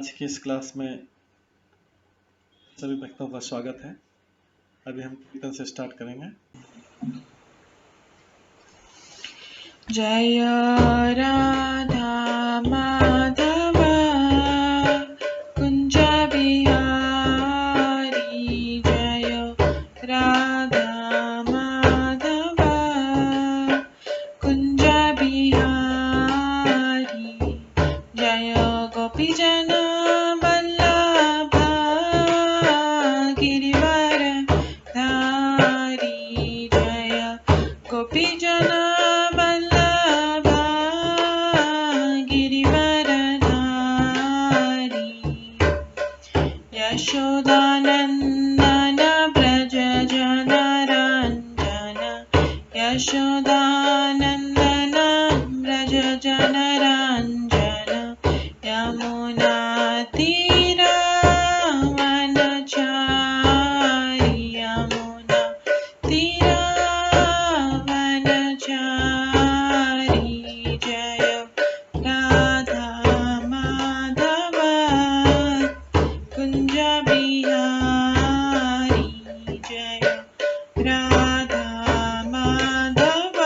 आज की इस क्लास में सभी भक्तों का स्वागत है। अभी हम कीर्तन से स्टार्ट करेंगे। जय राधा माधव कुंज बिहारी, जय राधा माधव कुंज बिहारी, जय गोपीजन वल्लभ गिरिवर धारी, जय गोपीजन वल्लभ गिरिवर धारी, यशोदानंदन व्रज जनरंजन, यशोदानंदन व्रज जनरंजन, यमुना तीरा वनचारी, यमुना तीरा वनचारी, जय राधा माधव कुंज बिहारी, जय राधा माधव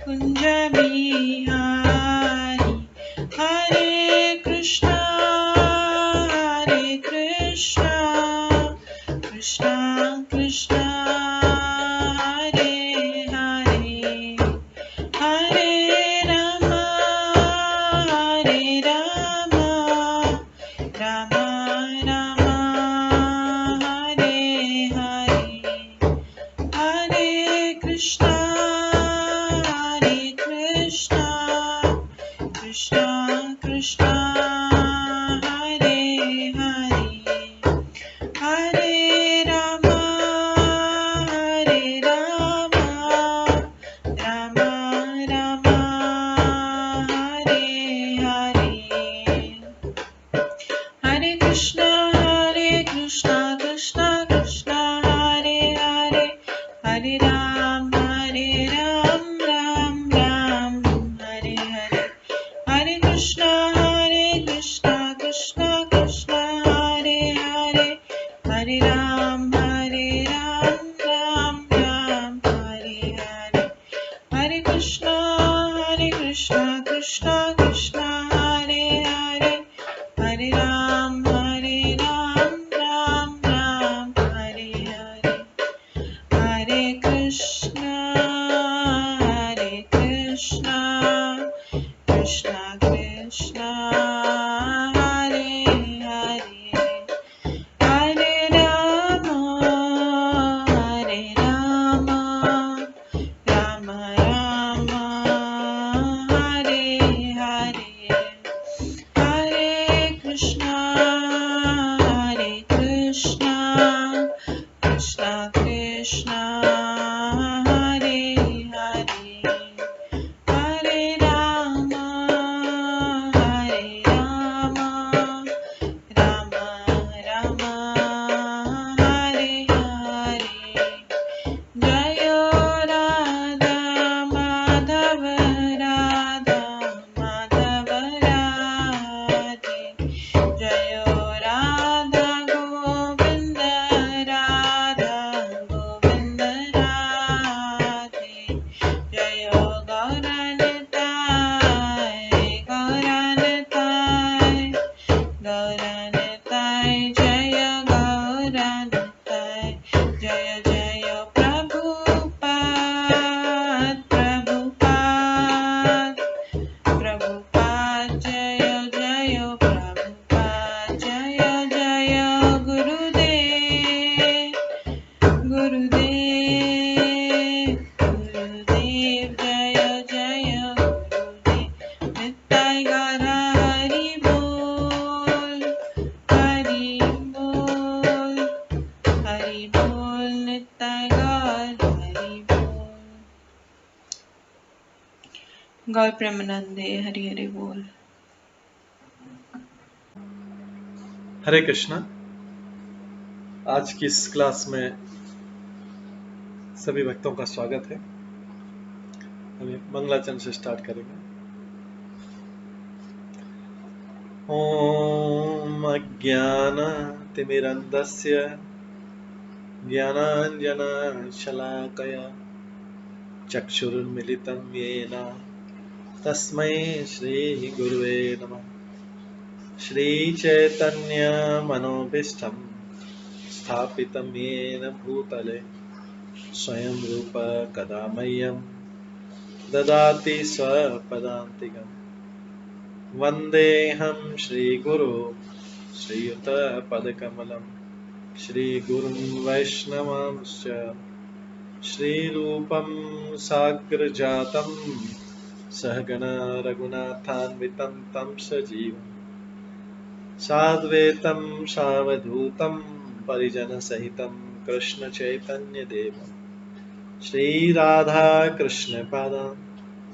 कुंज बिहारी, हरे कृष्णा कृष्णा कृष्णा हरे हरे, हरे राम राम राम हरे हरे, हरे कृष्णा कृष्णा कृष्णा हरे हरे, हरे राम राम राम हरे हरे, हरे कृष्णा कृष्णा कृष्णा हरे हरे, हरे राम राम राम हरे हरे, हरे कृष्णा कृष्णा कृष्णा हरे हरे, हरे राम राम राम हरे हरे, हरे कृष्णा कृष्णा कृष्णा हरे हरे, हरे राम राम राम हरे हरे, हरे कृष्णा कृष्णा कृष्णा हरे हरे, हरे राम राम राम हरे हरे, हरे कृष्णा कृष्णा कृष्णा हरे हरे, हरे राम राम राम हरे हरे, जय राधा माधव राधे, जय राधा गोविंद राधे, जय गौरनताय जय गौरनताय, जय जय प्रभुपाद जय जय प्रभुपाद, जय जय गुरुदेव जय जय गुरुदेव, नित्य गौर हरि बोल नित्य गौर हरि बोल, गौर प्रेमानंदे हरि हरि बोल। हरे कृष्णा। आज की इस क्लास में सभी भक्तों का स्वागत है। अभी मंगलाचरण से स्टार्ट करेंगे। ॐ अज्ञानतिमिरन्धस्य ज्ञानाञ्जनशलाकया चक्षुरुन्मिलितं येन तस्मै श्रीगुरुवे नमः। श्रीचैतन्यमनोभीष्टं स्थापितं येन भूतले स्वयं रूप कदा मह्यं ददाति स्वपदान्तिकम्। वन्देऽहं श्रीगुरो श्रीयुतपदकमलं श्रीगुरुं वैष्णवांश्च श्रीरूपं साग्रजातं सहगण रघुनाथान्वितं तं सजीवं साद्वैतं सावधूतं परिजनसहितं कृष्णचैतन्यदेवं श्रीराधाकृष्णपादान्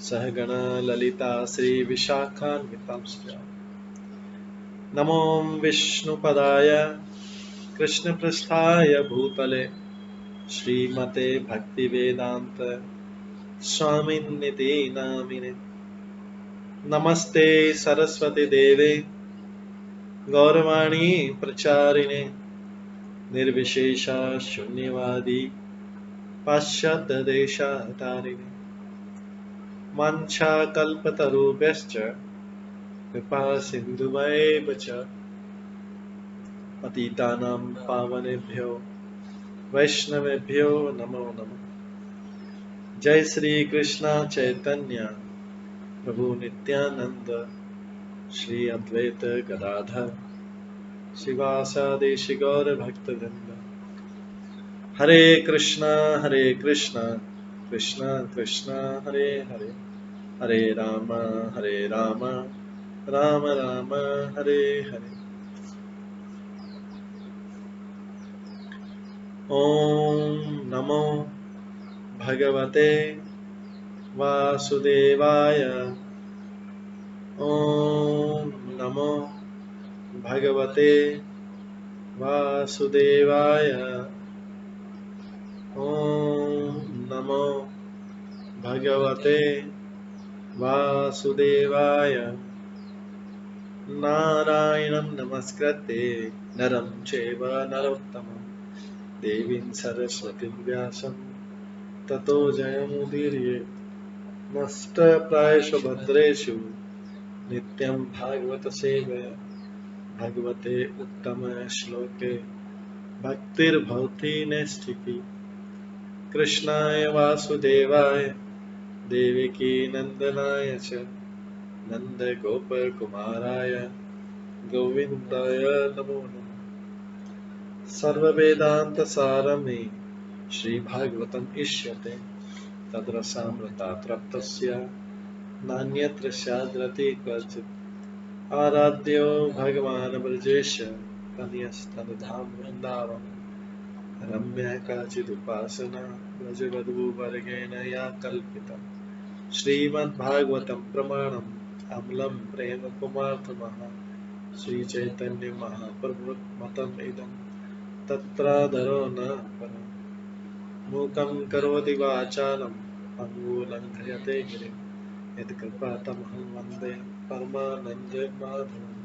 सहगण ललिता श्रीविशाखान्वितांश्च नमो विष्णुपदाय कृष्णपृष्ठाय भूतले श्रीमते भक्तिवेदांत स्वामिन्निति नामिने। नमस्ते सरस्वती देवे गौरवाणी प्रचारिणे निर्विशेष शून्यवादी पाश्चात्य देशातारिणे वाञ्छाकल्पतरुभ्यश्च कृपा सिन्धुभ्येव च पतितानां पावनेभ्यो वैष्णवेभ्यो नमो नमः। जय श्री कृष्ण चैतन्य प्रभु नित्यानंद श्री अद्वैत गदाधर शिवासादि गौर भक्तवृंद। हरे कृष्णा कृष्णा कृष्णा हरे हरे हरे राम राम राम हरे हरे। ओम नमो भगवते वासुदेवाय। ओम नमो भगवते वासुदेवाय। ओम नमो भगवते वासुदेवाय। नारायणं नमस्कृत्य नरं चैव नरोत्तमं देवीं सरस्वतीं व्यासं ततो जयमुदीरये। नष्टप्रायेषु भद्रेषु नित्यं भागवत सेवया भगवते उत्तम श्लोके भक्तिर्भवति नैष्ठिकी। कृष्णाय वासुदेवाय देवकी नंदनाय च नन्दगोपकुमाराय गोविन्दाय नमो नमः। सर्ववेदान्तसारमे श्रीभागवतम् इष्यते तद्रसामृतात् नान्यत्र स्याद्रति क्वचित्। आराध्यो भगवान् ब्रजेश तनयस्तनुधाम वृन्दावन रम्या काचिदुपासना व्रजवधूवर्गेण या कल्पिता। श्रीमद्भागवतं प्रमाणम् अम्लं प्रेमकुमार्थमः श्रीचैतन्य महाप्रभुमतम् इदं तत्रादरो न परम्। मूकं करोति वाचालं पङ्गुलङ्घयते गिरिं यत्कृपातमहं वन्दे परमानन्दमाधवम्।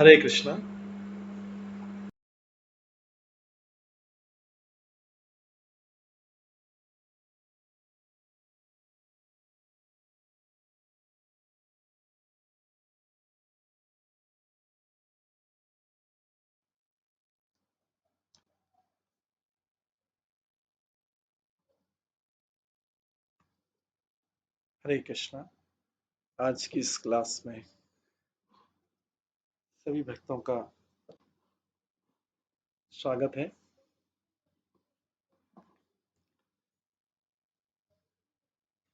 हरे कृष्णा। हरे कृष्णा। आज की इस क्लास में सभी भक्तों का स्वागत है।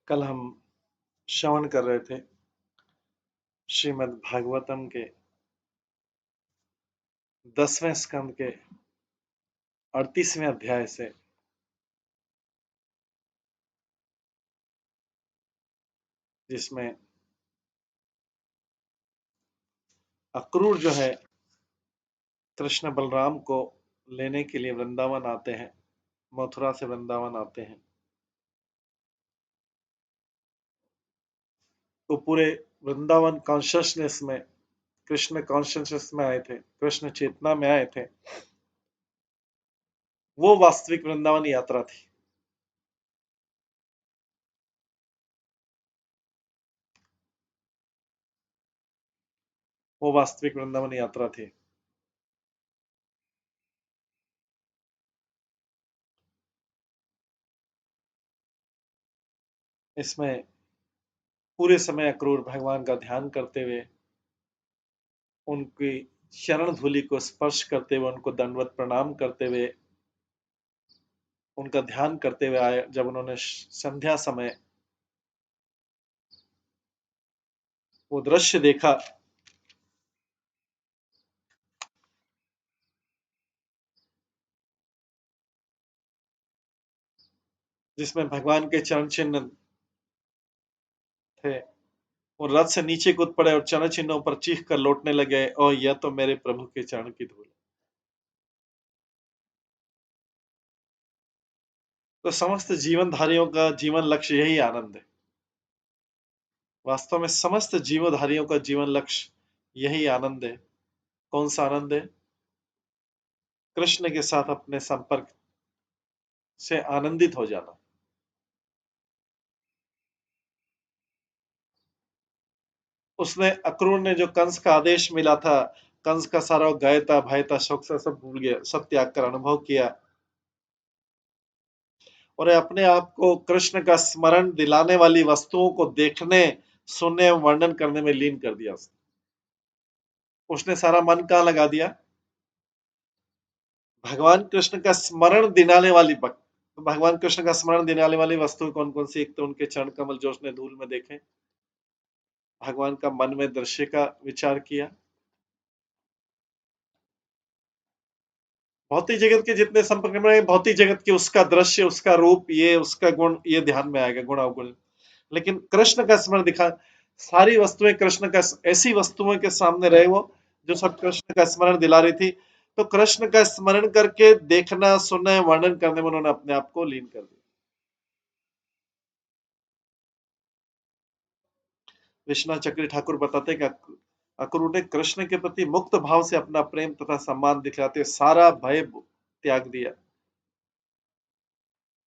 कल हम श्रवण कर रहे थे श्रीमद् भागवतम के 10वें स्कंद के 38वें अध्याय से, जिसमें अक्रूर जो है कृष्ण बलराम को लेने के लिए वृंदावन आते हैं, मथुरा से वृंदावन आते हैं। वो पूरे वृंदावन कॉन्शियसनेस में, कृष्ण कॉन्शियसनेस में आए थे, कृष्ण चेतना में आए थे। वो वास्तविक वृंदावन यात्रा थी। वो वास्तविक वृंदावन यात्रा थी। इसमें पूरे समय अक्रूर भगवान का ध्यान करते हुए, उनकी चरण धूलि को स्पर्श करते हुए, उनको दंडवत प्रणाम करते हुए, उनका ध्यान करते हुए आए। जब उन्होंने संध्या समय वो दृश्य देखा, जिसमें भगवान के चरण चिन्ह थे, और रथ से नीचे कूद पड़े और चरण चिन्हों पर चीख कर लौटने लगे, और यह तो मेरे प्रभु के चरण की धूल। तो समस्त जीवनधारियों का जीवन लक्ष्य यही आनंद है। वास्तव में समस्त जीवधारियों का जीवन लक्ष्य यही आनंद है। कौन सा आनंद है? कृष्ण के साथ अपने संपर्क से आनंदित हो जाना। उसने, अक्रूर ने जो कंस का आदेश मिला था, कंस का सारा गायता भयता शोक से सब भूल गया, सब त्याग कर अनुभव किया, और अपने आप को कृष्ण का स्मरण दिलाने वाली वस्तुओं को देखने, सुनने, वर्णन करने में लीन कर दिया। उसने सारा मन कहाँ लगा दिया? भगवान कृष्ण का स्मरण दिलाने वाली भगवान कृष्ण का स्मरण दिलाने वाली वस्तु कौन कौन सी? एक तो उनके चरण कमल जो उसने धूल में देखे, भगवान का मन में दृश्य का विचार किया, भौतिक जगत के जितने संपर्क में, भौतिक जगत के उसका दृश्य, उसका रूप, ये उसका गुण, ये ध्यान में आएगा, गुण अवगुण। लेकिन कृष्ण का स्मरण दिखा, सारी वस्तुएं कृष्ण का, ऐसी वस्तुओं के सामने रहे वो जो सब कृष्ण का स्मरण दिला रही थी। तो कृष्ण का स्मरण करके देखना, सुनना, वर्णन करने में उन्होंने अपने आप को लीन कर दिया। विश्वनाथ चक्री ठाकुर बताते कि अक्रूर ने कृष्ण के प्रति मुक्त भाव से अपना प्रेम तथा सम्मान दिखलाते सारा भय त्याग दिया।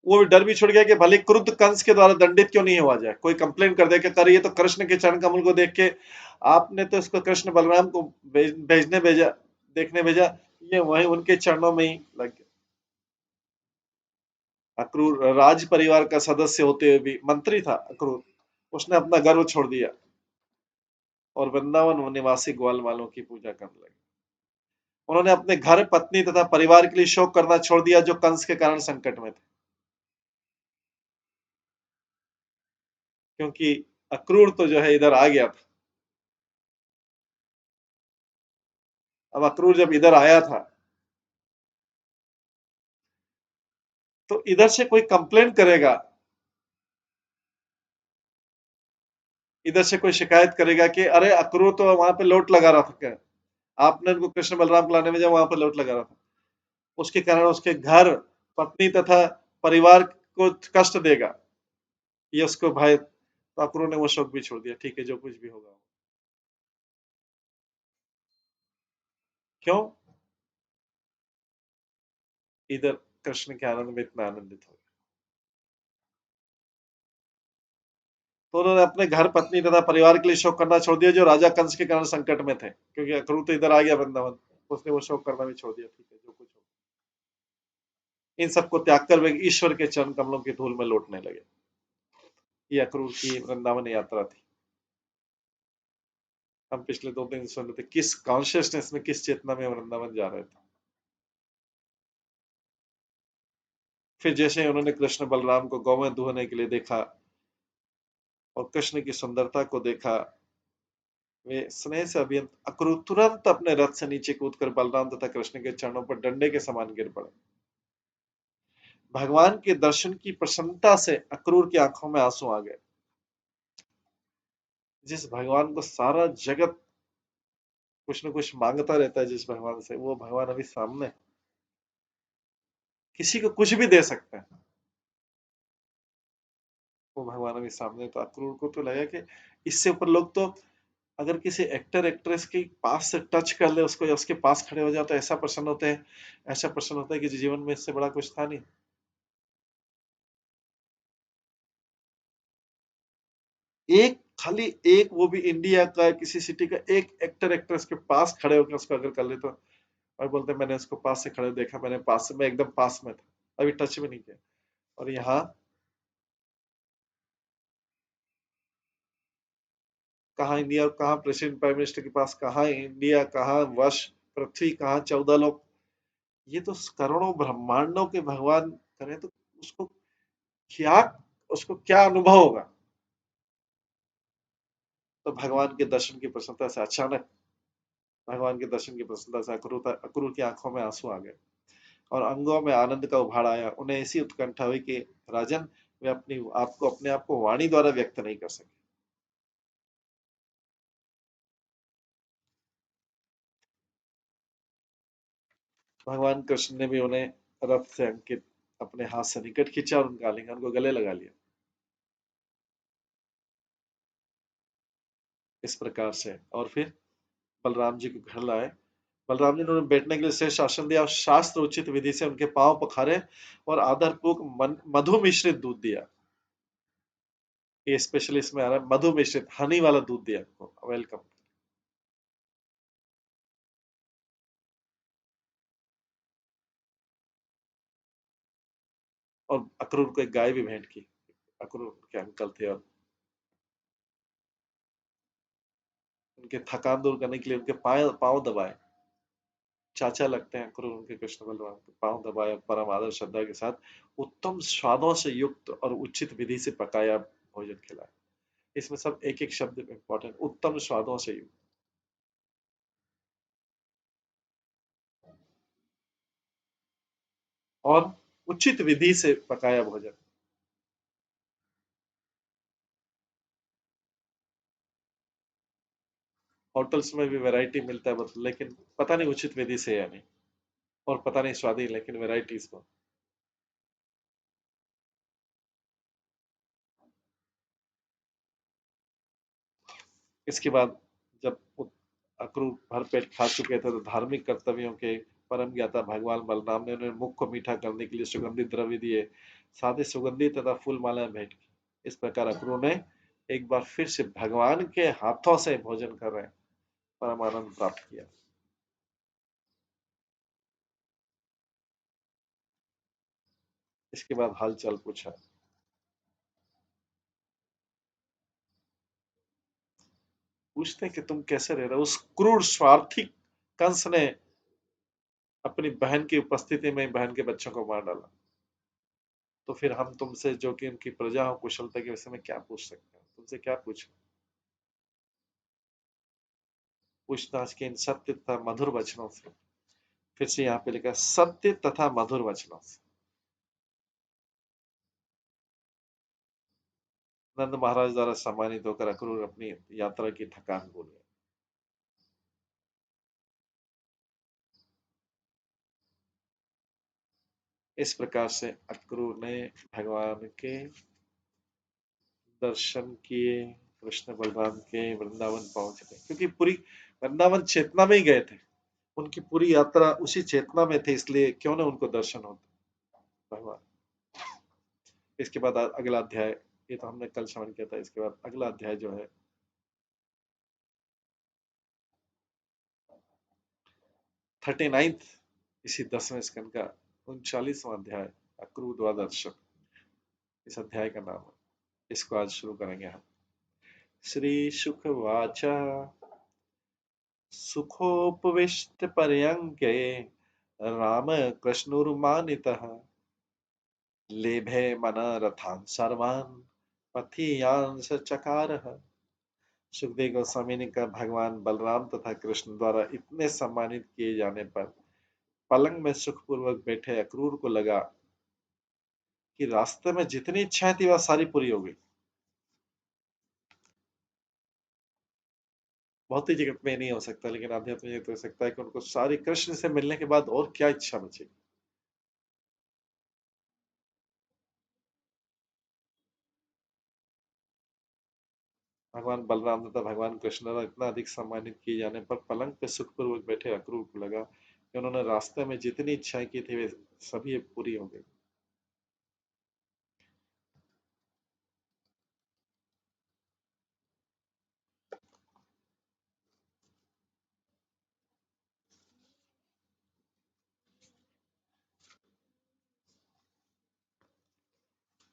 वो डर भी छुड़ गया कि भले क्रुद्ध कंस के द्वारा दंडित क्यों नहीं हुआ जाए, कोई कंप्लेन कर दे कि कर ये तो कृष्ण के चरण कमल को देख के आपने तो इसको कृष्ण बलराम को भेजने भेजा, देखने भेजा, ये वही उनके चरणों में ही लग गया। अक्रूर राज परिवार का सदस्य होते हुए भी, मंत्री था अक्रूर, उसने अपना गर्व छोड़ दिया और वृंदावन निवासी ग्वाल वालों की पूजा करने लगे। उन्होंने अपने घर, पत्नी तथा परिवार के लिए शोक करना छोड़ दिया जो कंस के कारण संकट में थे। क्योंकि अक्रूर तो जो है इधर आ गया था। अब अक्रूर जब इधर आया था तो इधर से कोई कंप्लेंट करेगा, इधर से कोई शिकायत करेगा कि अरे अक्रूर तो वहां पे लोट लगा रहा था, क्या आपने उनको कृष्ण बलराम को लाने में जब वहां पर लोट लगा रहा था, उसके कारण उसके घर, पत्नी तथा परिवार को कष्ट देगा, ये उसको भय। तो अक्रूर ने वो शोक भी छोड़ दिया, ठीक है जो कुछ भी होगा। क्यों? इधर कृष्ण के आनंद में इतना आनंदित हो गया। तो उन्होंने अपने घर, पत्नी तथा परिवार के लिए शोक करना छोड़ दिया जो राजा कंस के कारण संकट में थे, क्योंकि अक्रूर तो इधर आ गया वृंदावन, उसने वो शोक करना भी छोड़ दिया, ठीक है जो कुछ हो। इन सबको त्याग कर वे ईश्वर के चरण कमलों की धूल में लौटने लगे। ये अक्रूर की वृंदावन यात्रा थी। हम पिछले 2 दिन सुन रहे थे किस कॉन्शियसनेस में, किस चेतना में वृंदावन जा रहे थे। फिर जैसे उन्होंने कृष्ण बलराम को गौ में दुहने के लिए देखा और कृष्ण की सुंदरता को देखा, वे स्नेह से अभियंत अक्रूर तुरंत अपने रथ से नीचे कूदकर बलराम तथा कृष्ण के चरणों पर डंडे के समान गिर पड़े। भगवान के दर्शन की प्रसन्नता से अक्रूर की आंखों में आंसू आ गए। जिस भगवान को सारा जगत कुछ न कुछ मांगता रहता है, जिस भगवान से, वो भगवान अभी सामने, किसी को कुछ भी दे सकते हैं। वो भगवान अभी सामने, तो अक्रूर को तो लगा कि इससे ऊपर लोग तो अगर किसी एक्टर एक्ट्रेस के पास से टच कर ले उसको या उसके पास खड़े हो जाओ तो ऐसा प्रसन्न होते हैं, ऐसा प्रसन्न होता है कि जीवन में इससे बड़ा कुछ था नहीं। एक खाली एक, वो भी इंडिया का किसी सिटी का एक एक्टर एक्ट्रेस के पास खड़े होकर उसको अगर कर ले तो, और बोलते मैंने उसको पास से खड़े देखा, मैंने पास से, मैं एकदम पास में था, अभी टच भी नहीं किया। और यहाँ कहाँ इंडिया, कहाँ प्रेसिडेंट प्राइम मिनिस्टर के पास, कहाँ इंडिया, कहाँ वर्ष, पृथ्वी, कहाँ 14 लोग, ये तो करोड़ों ब्रह्मांडों के भगवान करें तो उसको क्या, उसको क्या अनुभव होगा। तो भगवान के दर्शन की प्रसन्नता से अचानक, भगवान के दर्शन की प्रसन्नता से अक्रूर की आंखों में आंसू आ गए और अंगों में आनंद का उभार आया। उन्हें ऐसी उत्कंठा हुई कि राजन, वे अपने आप को वाणी द्वारा व्यक्त नहीं कर सके। भगवान कृष्ण ने भी उन्हें रथ से अंकित अपने हाथ से निकट खींचा और उनका आलिंगन को गले लगा लिया। इस प्रकार से और फिर बलराम जी को घर लाए। बलराम जी ने उन्हें बैठने के लिए श्रेष्ठ आसन दिया और शास्त्र उचित विधि से उनके पांव पखारे और आदरपूर्वक मधु मिश्रित दूध दिया। ये स्पेशली इसमें आ रहा है, मधु मिश्रित हनी वाला दूध दिया उनको, वेलकम। और अक्रूर को एक गाय भी भेंट की। अक्रूर के अंकल थे और उनके थकान दूर करने के लिए उनके पाँव पाँव दबाए। चाचा लगते हैं अक्रूर उनके, कृष्ण बलराम के पाँव दबाए, परम आदर श्रद्धा के साथ उत्तम स्वादों से युक्त और उचित विधि से पकाया भोजन खिलाया। इसमें सब एक एक शब्द इंपॉर्टेंट, उत्तम स्वादों से युक्त और उचित विधि से पकाया भोजन। होटल्स में भी वैरायटी मिलता है लेकिन पता नहीं उचित विधि से या नहीं, और पता नहीं स्वादी, लेकिन वैरायटीज को। इसके बाद जब अक्रूर भर पेट खा चुके थे तो धार्मिक कर्तव्यों के परम ज्ञाता भगवान बलराम ने उन्हें मुख को मीठा करने के लिए सुगंधित द्रव्य दिए, साथ ही सुगंधित तथा फूल मालाएं भेंट की। इस प्रकार अक्रूर ने एक बार फिर से भगवान के हाथों से भोजन कर रहे परम आनंद प्राप्त किया। इसके बाद हालचाल पूछा। पूछते हैं कि तुम कैसे रह रहे हो। उस क्रूर स्वार्थी कंस ने अपनी बहन की उपस्थिति में बहन के बच्चों को मार डाला, तो फिर हम तुमसे जो कि उनकी प्रजा हो कुशलता के विषय में क्या पूछ सकते हैं, तुमसे क्या पूछें। पूछताछ के इन सत्य तथा मधुर वचनों से, फिर से यहाँ पे लिखा सत्य तथा मधुर वचनों से, नंद महाराज द्वारा सम्मानित होकर अक्रूर अपनी यात्रा की थकान भूल गए। इस प्रकार से अक्रूर ने भगवान के दर्शन किए, कृष्ण बलराम के वृंदावन पहुंच गए, क्योंकि पूरी वृंदावन चेतना में ही गए थे, उनकी पूरी यात्रा उसी चेतना में थी, इसलिए क्यों ना उनको दर्शन होते भगवान। इसके बाद अगला अध्याय, ये तो हमने कल श्रवण किया था, इसके बाद अगला अध्याय जो है 39, इसी 10वें स्कंद का 39वां अध्याय, अक्रूर द्वादर्शन, इस अध्याय का नाम है। इसको आज शुरू करेंगे हम। श्री शुकवाचा सुखोपविष्ट पर्यंके राम कृष्णुर्मानितः लेभे मन रथान सर्वान् पथियान स चकारः। सुखदेव गोस्वामी ने कहा, भगवान बलराम तथा कृष्ण द्वारा इतने सम्मानित किए जाने पर पलंग में सुखपूर्वक बैठे अक्रूर को लगा कि रास्ते में जितनी इच्छाएं थी वह सारी पूरी हो गई। भौतिक जगत में नहीं हो सकता, लेकिन आध्यात्मिक जगत हो सकता है कि उनको सारी कृष्ण से मिलने के बाद और क्या इच्छा बचेगी। भगवान बलराम तथा भगवान कृष्ण द्वारा इतना अधिक सम्मानित किए जाने पर पलंग पे सुखपूर्वक बैठे अक्रूर को लगा कि उन्होंने रास्ते में जितनी इच्छाएं की थी वे सभी पूरी हो गई।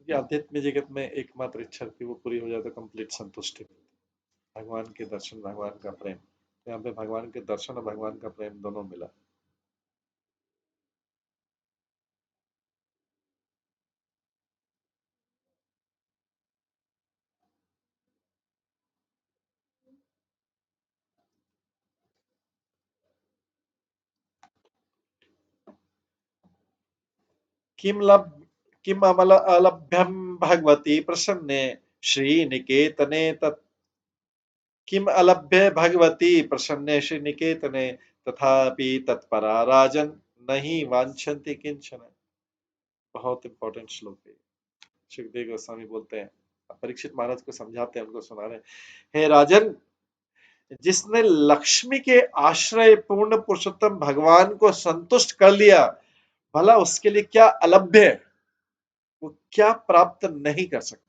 क्योंकि आध्यात्मिक जगत में एकमात्र इच्छा थी वो पूरी हो जाए तो कंप्लीट संतुष्टि, भगवान के दर्शन, भगवान का प्रेम। यहाँ पे भगवान के दर्शन और भगवान का प्रेम दोनों मिला। किम लब किम अमल अलभ्यम भगवती प्रसन्ने श्रीनिकेतने तत् किम अलभ्य भगवती प्रसन्ने श्रीनिकेतने तथापि तत्परा राजन नहीं वांछन्ति किंचन। बहुत इंपॉर्टेंट श्लोक है। सुखदेव गोस्वामी बोलते हैं, परीक्षित महाराज को समझाते हैं, उनको सुना रहे हैं, हे राजन, जिसने लक्ष्मी के आश्रय पूर्ण पुरुषोत्तम भगवान को संतुष्ट कर लिया, भला उसके लिए क्या अलभ्य है, वो क्या प्राप्त नहीं कर सकता।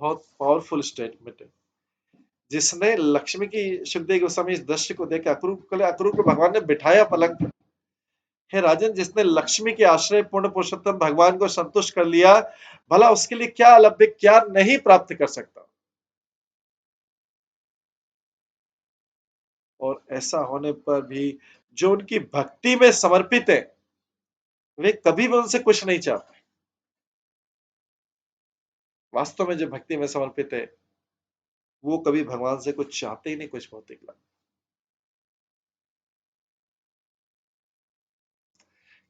बहुत पावरफुल स्टेटमेंट है। जिसने लक्ष्मी की, सुखदेव गोस्वामी इस दृश्य को देख अक्रूर को भगवान ने बिठाया पलंग पर। हे राजन, जिसने लक्ष्मी के आश्रय पूर्ण पुरुषोत्तम भगवान को संतुष्ट कर लिया, भला उसके लिए क्या अलभ्य, क्या नहीं प्राप्त कर सकता। और ऐसा होने पर भी जो उनकी भक्ति में समर्पित है, वे कभी भी उनसे कुछ नहीं चाहते। वास्तव में जो भक्ति में समर्पित है, वो कभी भगवान से कुछ चाहते ही नहीं, कुछ भौतिक लाभ।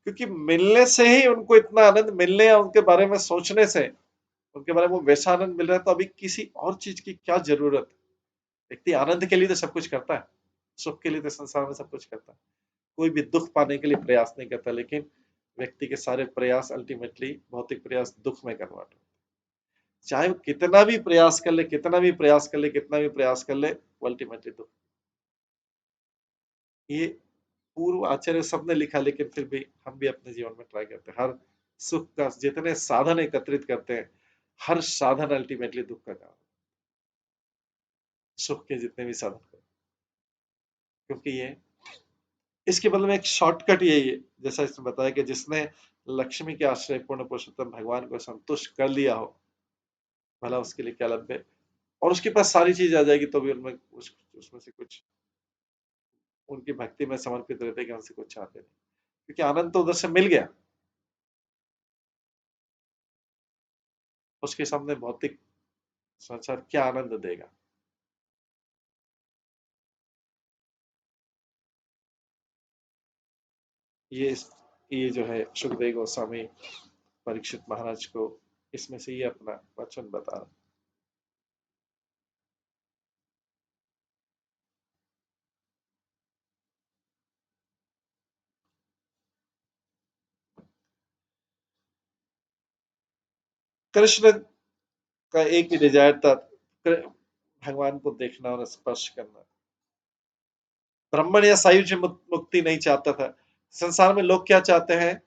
क्योंकि मिलने से ही उनको इतना आनंद, मिलने या उनके बारे में सोचने से उनके बारे में वैसा आनंद मिल रहा है, तो अभी किसी और चीज की क्या जरूरत है। व्यक्ति आनंद के लिए तो सब कुछ करता है, सुख के लिए तो संसार में सब कुछ करता है, कोई भी दुख पाने के लिए प्रयास नहीं करता। लेकिन व्यक्ति के सारे प्रयास अल्टीमेटली, भौतिक प्रयास दुख में कन्वर्ट हो, चाहे वो कितना भी प्रयास कर ले, कितना भी प्रयास कर ले, कितना भी प्रयास कर ले, वो अल्टीमेटली दुख। ये पूर्व आचार्य सबने लिखा, लेकिन फिर भी हम भी अपने जीवन में ट्राई करते हैं। हर सुख का जितने साधन एकत्रित करते हैं, हर साधन अल्टीमेटली दुख का कारण, सुख के जितने भी साधन करते, क्योंकि ये इसके बदले में एक शॉर्टकट यही है, जैसा इसने बताया कि जिसने लक्ष्मी के आश्रय पूर्ण पुरुषोत्तम भगवान को संतुष्ट कर लिया हो, भला उसके लिए क्या लभ्य है। और उसके पास सारी चीज आ जाएगी तो भी उनमें उसमें से कुछ, उनकी भक्ति में समर्पित रहते कि उनसे कुछ चाहते नहीं, क्योंकि आनंद तो उधर से मिल गया। उसके सामने भौतिक संसार क्या आनंद देगा। ये ये जो है सुखदेव गोस्वामी परीक्षित महाराज को इसमें से ये अपना वचन बता रहा। कृष्ण का एक ही डिजायर था, भगवान को देखना और स्पर्श करना। ब्राह्मण या सायुज्य मुक्ति नहीं चाहता था। संसार में लोग क्या चाहते हैं,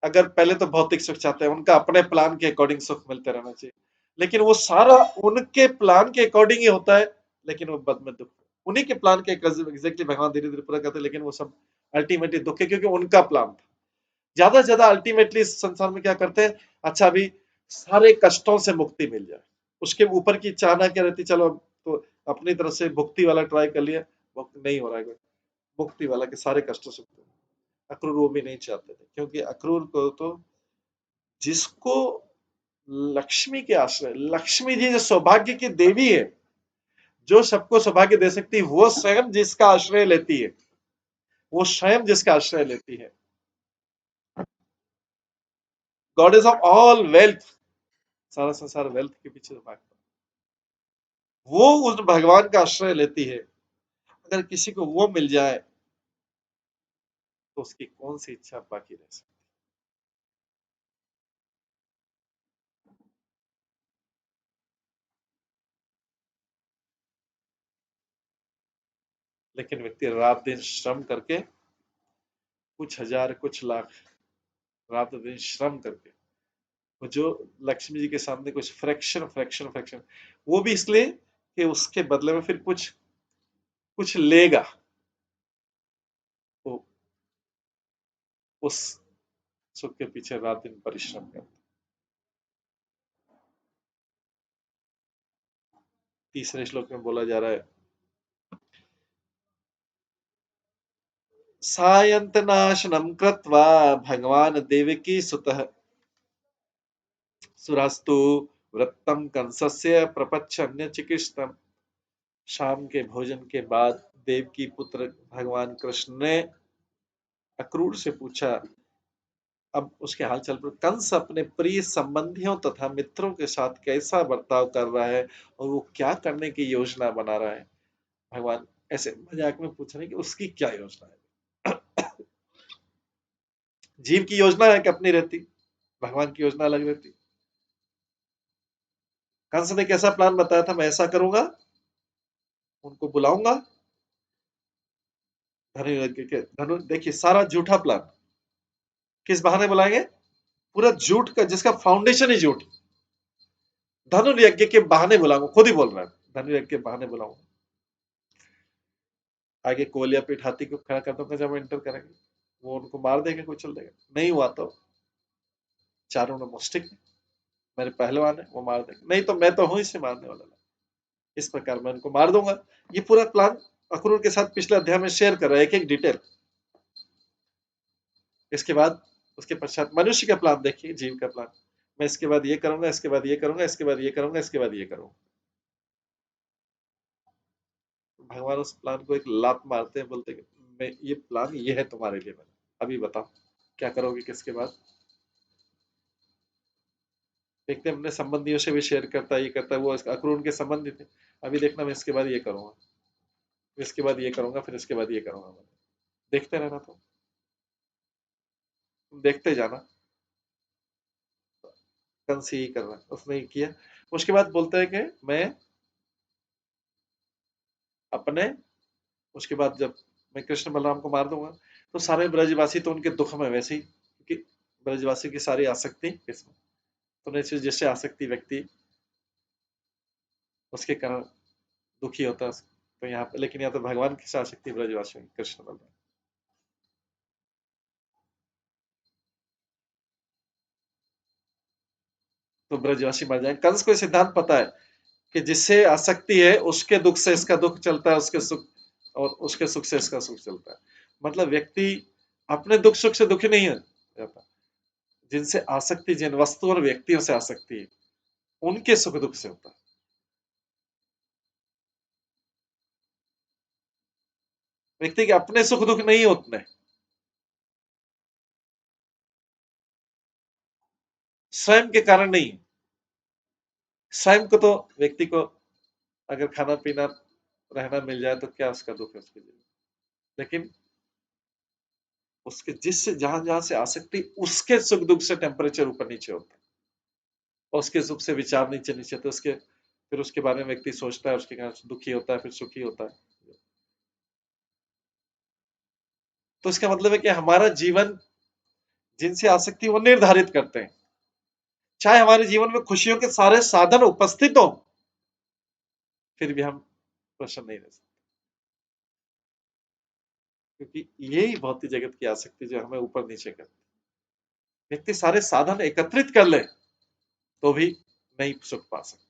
अगर पहले तो भौतिक सुख चाहते हैं, उनका अपने प्लान के अकॉर्डिंग सुख मिलते रहना चाहिए, लेकिन वो सारा उनके प्लान के अकॉर्डिंग ही होता है, लेकिन वो बद में दुख, उन्हीं के प्लान के एग्जैक्टली भगवान धीरे धीरे पूरा करते हैं, लेकिन वो सब अल्टीमेटली दुख है, क्योंकि उनका प्लान था। ज्यादा से ज्यादा अल्टीमेटली संसार में क्या करते हैं, अच्छा अभी सारे कष्टों से मुक्ति मिल जाए, उसके ऊपर की चाहना क्या रहती, चलो तो अपनी तरफ से मुक्ति वाला ट्राई कर लिया, मुक्ति नहीं हो रहा है, मुक्ति वाला के सारे कष्टों से। अक्रूर वो भी नहीं चाहते थे, क्योंकि अक्रूर को तो जिसको लक्ष्मी के आश्रय, लक्ष्मी जी जो सौभाग्य की देवी है, जो सबको सौभाग्य दे सकती है, वो स्वयं जिसका आश्रय लेती है, वो स्वयं जिसका आश्रय लेती है, गॉडेस ऑफ ऑल वेल्थ, सारा संसार वेल्थ के पीछे भागता है, वो उस भगवान का आश्रय लेती है। अगर किसी को वो मिल जाए तो उसकी कौन सी इच्छा बाकी रह सकती। लेकिन व्यक्ति रात दिन श्रम करके, कुछ हजार कुछ लाख रात दिन श्रम करके, वो जो लक्ष्मी जी के सामने कुछ फ्रैक्शन फ्रैक्शन फ्रैक्शन, वो भी इसलिए कि उसके बदले में फिर कुछ कुछ लेगा, वो उस सुख के पीछे रात दिन परिश्रम करता। तीसरे श्लोक में बोला जा रहा है, सायंतनाशनम कृत्वा भगवान देवकी सुतः सुरास्तु वृत्तम कंसस्य प्रपच्छन्य चिकित्सतम। शाम के भोजन के बाद देवकी पुत्र भगवान कृष्ण ने अक्रूर से पूछा, अब उसके हालचाल पर, कंस अपने प्रिय संबंधियों तथा मित्रों के साथ कैसा बर्ताव कर रहा है और वो क्या करने की योजना बना रहा है। भगवान ऐसे मजाक में पूछ रहे हैं कि उसकी क्या योजना है। जीव की योजना है कि अपनी रहती, भगवान की योजना अलग रहती। कंस ने कैसा प्लान बताया था, मैं ऐसा करूंगा, उनको बुलाऊंगा, धनु देखिए सारा झूठा प्लान, किस बहाने बुलाएंगे, पूरा झूठ का, जिसका फाउंडेशन ही झूठ। धनु यज्ञ के बहाने बुलाऊंगा, खुद ही बोल रहा है, धनु यज्ञ के बहाने बुलाऊंगा, आगे कोलिया पीठ हाथी को खड़ा कर दूंगा जब एंटर करेंगे, वो उनको मार देंगे, कोई चल देगा, नहीं हुआ तो चारों ने मुस्टिक मेरे पहलवान है, वो मार देंगे, नहीं तो मैं तो हूं इसे मारने वाला, इस प्रकार मैं उनको मार दूंगा। ये पूरा प्लान अक्रूर के साथ पिछले अध्याय में शेयर कर रहा है, एक एक डिटेल। इसके बाद उसके पश्चात मनुष्य का प्लान देखिए, जीव का प्लान, मैं इसके बाद ये करूंगा, इसके बाद ये करूंगा, इसके बाद ये करूंगा, इसके बाद ये करूंगा। भगवान उस प्लान को एक लात मारते हैं, बोलते हैं मैं ये प्लान ये है तुम्हारे लिए, मैंने अभी बताओ क्या करोगे, किसके बाद। देखते हैं अपने संबंधियों से भी शेयर करता है, ये करता है, वो अक्रूर के संबंधी थे, अभी देखना मैं इसके बाद ये करूंगा, फिर इसके बाद ये करूंगा, फिर इसके बाद ये करूंगा, मैं देखते रहना, तो देखते जाना। कंस ही कर रहा है, उसने ही किया। उसके बाद बोलता है कि मैं अपने, उसके बाद जब मैं कृष्ण बलराम को मार दूंगा, तो सारे ब्रजवासी तो उनके दुख में वैसे ही, क्योंकि ब्रजवासी की सारी आसक्ति किसमें, तो निश्चित जिससे आसक्ति व्यक्ति, उसके कारण दुखी होता है, तो यहाँ पे, लेकिन यहाँ तो भगवान की आसक्ति ब्रजवासी में, कृष्ण बलराम, तो ब्रजवासी मर जाए। कंस को सिद्धांत पता है कि जिससे आसक्ति है उसके दुख से इसका दुख चलता है, उसके सुख और उसके सुख से इसका सुख चलता है। मतलब व्यक्ति अपने दुख सुख से दुखी नहीं है जाता, जिनसे आसक्ति, जिन वस्तु और व्यक्तियों से आसक्ति है, उनके सुख दुख से होता है। व्यक्ति के अपने सुख दुख नहीं होते, स्वयं के कारण नहीं। स्वयं को तो व्यक्ति को अगर खाना पीना रहना मिल जाए तो क्या उसका दुख है उसके लिए, लेकिन उसके जिससे जहां जहां से आसक्ति, उसके सुख दुख से टेम्परेचर ऊपर नीचे होता है, और उसके सुख से विचार नीचे नीचे, तो उसके फिर उसके बारे में व्यक्ति सोचता है, उसके कारण दुखी होता है, फिर सुखी होता है। तो इसका मतलब है कि हमारा जीवन जिनसे आसक्ति वो निर्धारित करते हैं, चाहे हमारे जीवन में खुशियों के सारे साधन उपस्थित हो, फिर भी हम प्रसन्न नहीं रह सकते, क्योंकि यही भौतिक जगत की आसक्ति जो हमें ऊपर नीचे करती है। व्यक्ति सारे साधन एकत्रित कर ले तो भी नहीं सुख पा सकता,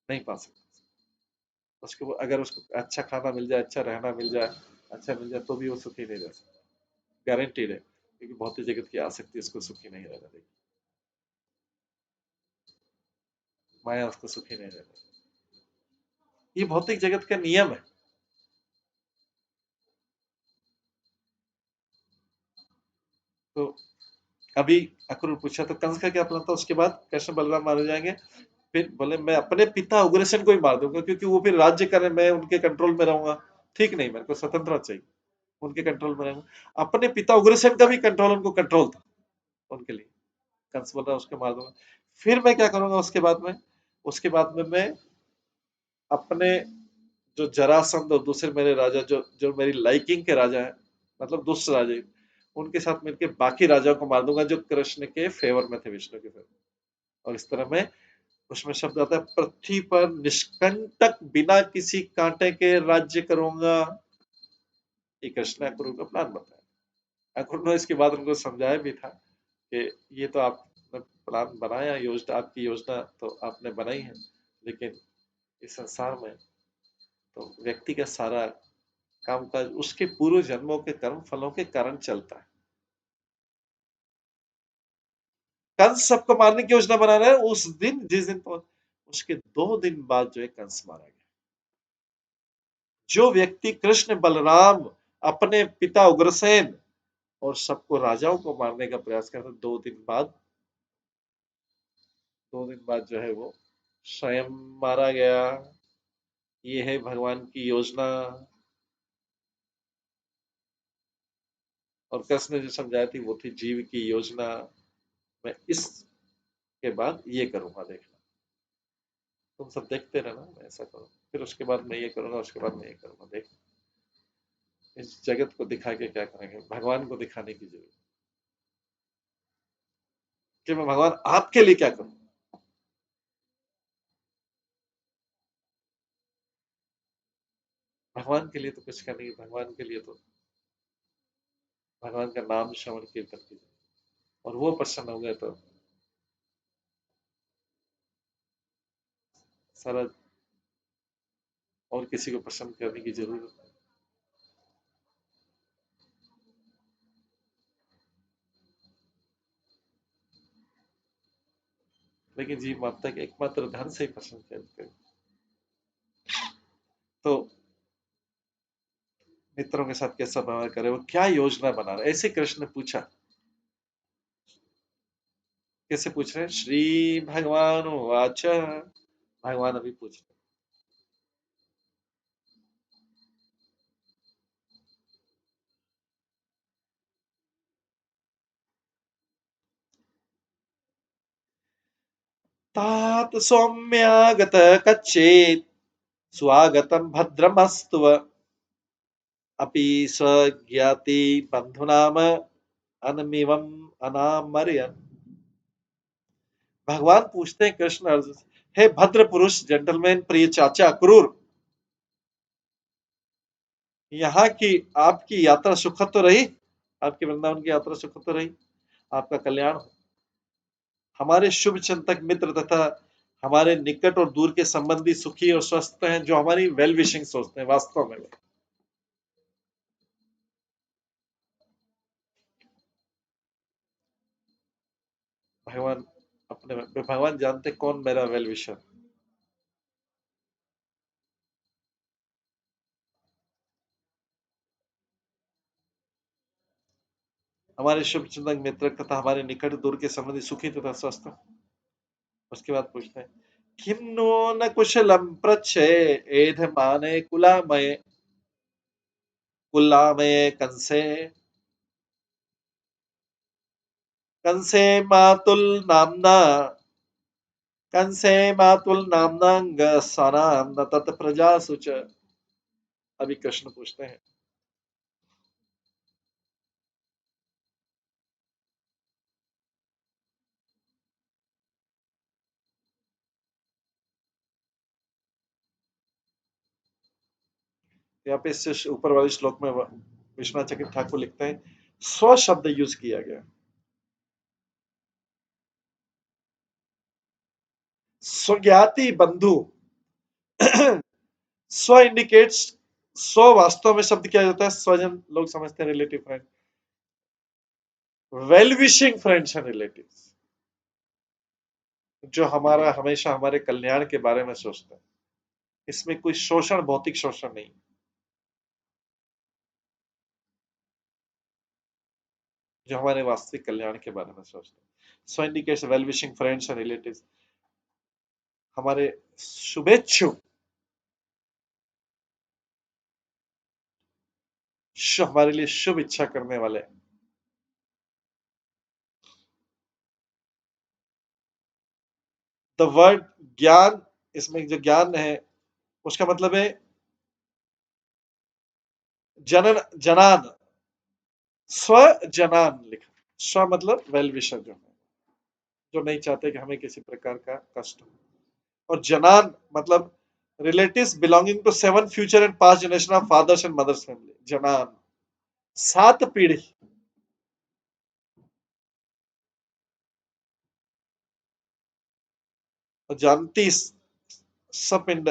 नहीं पा सकता। उसको अगर उसको अच्छा खाना मिल जाए, अच्छा रहना मिल जाए, अच्छा मिल जाए, तो भी वो सुखी नहीं रह सकता, गारंटीड है, क्योंकि भौतिक जगत की आसक्ति उसको सुखी नहीं रहने देगी, माया उसको सुखी नहीं रहने देगी। ये भौतिक जगत का नियम है। तो अभी अक्रूर पूछा तो कंस का क्या प्लान था, उसके बाद कृष्ण बलराम मारे जाएंगे, फिर बोले मैं अपने पिता उग्रसेन को ही मार दूंगा, क्योंकि वो फिर राज्य करे, मैं उनके कंट्रोल में रहूंगा, ठीक नहीं, मेरे को स्वतंत्रता चाहिए। उनके कंट्रोल में रहेगा। अपने पिता उग्रसेन का भी कंट्रोल उनको कंट्रोल था उनके लिए। कंस बोल रहा है उसके मार दूंगा। फिर मैं क्या करूंगा उसके बाद में मैं अपने जो जरासंध और दूसरे मेरे राजा जो जो मेरी लाइकिंग के राजा है, मतलब दुष्ट राजा हैं, उनके साथ मिलकर बाकी राजाओं को मार दूंगा जो कृष्ण के फेवर में थे, विष्णु के फेवर। और इस तरह मैं उसमें शब्द आता है, पृथ्वी पर निष्कंटक बिना किसी कांटे के राज्य करूंगा। ये कृष्ण अक्रूर का प्लान बताया। अक्रूर ने इसके बाद उनको समझाया भी था कि ये तो आपने प्लान बनाया, योजना आपकी योजना तो आपने बनाई है, लेकिन इस संसार में तो व्यक्ति का सारा कामकाज उसके पूर्व जन्मों के कर्म फलों के कारण चलता है। कंस सबको मारने की योजना बना रहा है। उस दिन जिस दिन उसके 2 दिन बाद जो है कंस मारा गया। जो व्यक्ति कृष्ण बलराम अपने पिता उग्रसेन और सबको राजाओं को मारने का प्रयास करता, 2 दिन बाद जो है वो स्वयं मारा गया। ये है भगवान की योजना। और कृष्ण ने जो समझाई थी वो थी जीव की योजना। मैं इसके बाद ये करूंगा, देखना तुम सब देखते रहना, मैं ऐसा करूँ, फिर उसके बाद मैं ये करूंगा, उसके बाद मैं ये करूंगा। देख, इस जगत को दिखा के क्या करेंगे, भगवान को दिखाने की जरूरत कि मैं भगवान आपके लिए क्या करूं। भगवान के लिए तो कुछ करने की, भगवान के लिए तो भगवान का नाम श्रवण कीर्तन कीजिए, और वो प्रसन्न हो गए तो सारा और किसी को प्रसन्न करने की जरूरत नहीं। लेकिन जीव मानता है कि एकमात्र धन से ही प्रसन्न करते हैं। तो मित्रों के साथ कैसा व्यवहार करे, वो क्या योजना बना रहे, ऐसे कृष्ण ने पूछा। कैसे पूछ रहे हैं? श्री भगवान वाच, भगवान अभी पूछ रहे। तात सौम्यागत कच्चेत स्वागतम भद्रमस्तु अपि स्वज्ञाति बंधुनाम अनमिवम अनामर्यन। भगवान पूछते हैं कृष्ण अर्जुन से, हे भद्र पुरुष, जेंटलमैन, प्रिय चाचा अक्रूर, यहाँ की आपकी यात्रा सुखद तो रही? आपकी वृंदावन की यात्रा सुखद तो रही? आपका कल्याण हो। हमारे शुभ चिंतक मित्र तथा हमारे निकट और दूर के संबंधी सुखी और स्वस्थ हैं, जो हमारी वेल विशिंग सोचते हैं वास्तव में। भगवान भगवान जानते कौन मेरा वेल विशर। हमारे शुभ चिंतक मित्र तथा हमारे निकट दूर के संबंधी सुखी तथा स्वस्थ। उसके बाद पूछते हैं, किम नो न कुशलम पृच्छे एध माने कुलामये कंसे कंसे मातुल नामना कंसे मातुल नामनांग सनाम न तत् प्रजा सुच। अभी कृष्ण पूछते हैं, यहाँ पे इससे ऊपर वाले श्लोक में विश्वनाथ चकित ठाकुर लिखते हैं, स्व शब्द यूज किया गया। स्वज्ञाति बंधु स्व इंडिकेट्स, स्व वास्तव में शब्द क्या होता है? स्वजन लोग समझते हैं relative friend, well wishing friends and relatives, जो हमारा हमेशा हमारे कल्याण के बारे में सोचते हैं। इसमें कोई शोषण, भौतिक शोषण नहीं, जो हमारे वास्तविक कल्याण के बारे में सोचते हैं। So indicates well wishing friends and relatives, हमारे शुभेच्छु, हमारे लिए शुभ इच्छा करने वाले। द वर्ड ज्ञान, इसमें जो ज्ञान है उसका मतलब है जनन, जनान, स्व जनान लिखा। स्व मतलब वेल विशर, जो नहीं चाहते कि हमें किसी प्रकार का कष्ट हो। और जनान मतलब relatives belonging to 7 future and past generation of fathers and mothers family. जनान 7 पीढ़ी। और जानती सपिंड,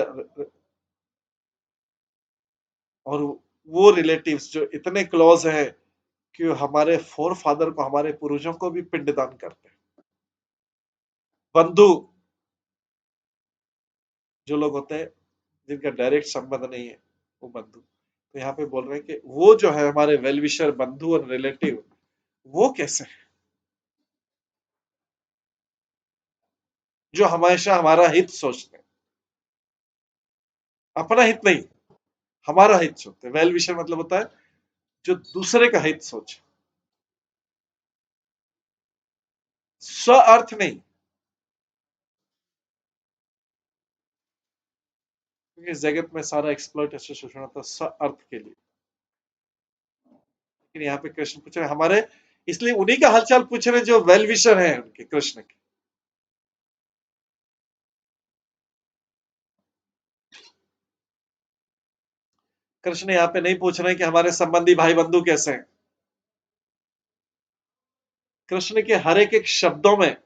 और वो रिलेटिव्स जो इतने क्लोज हैं कि हमारे फोर फादर को, हमारे पूर्वजों को भी पिंडदान करते हैं। बंधु, जो लोग होते हैं जिनका डायरेक्ट संबंध नहीं है, वो बंधु। तो यहाँ पे बोल रहे हैं कि वो जो है हमारे वेलविशर, बंधु और रिलेटिव, वो कैसे है? जो हमेशा हमारा हित सोचते हैं, अपना हित नहीं, हमारा हित सोचते हैं। वेल विशर मतलब होता है जो दूसरे का हित सोचे, स्व अर्थ नहीं। क्योंकि इस जगत में सारा एक्सप्लॉइटेशन, शोषण होता है स्व अर्थ के लिए। लेकिन यहाँ पे कृष्ण पूछ रहे हमारे, इसलिए उन्हीं का हालचाल पूछ रहे जो वेल विशर है उनके, कृष्ण के। कृष्ण यहाँ पे नहीं पूछ रहे कि हमारे संबंधी भाई बंधु कैसे हैं। कृष्ण के हर एक शब्दों में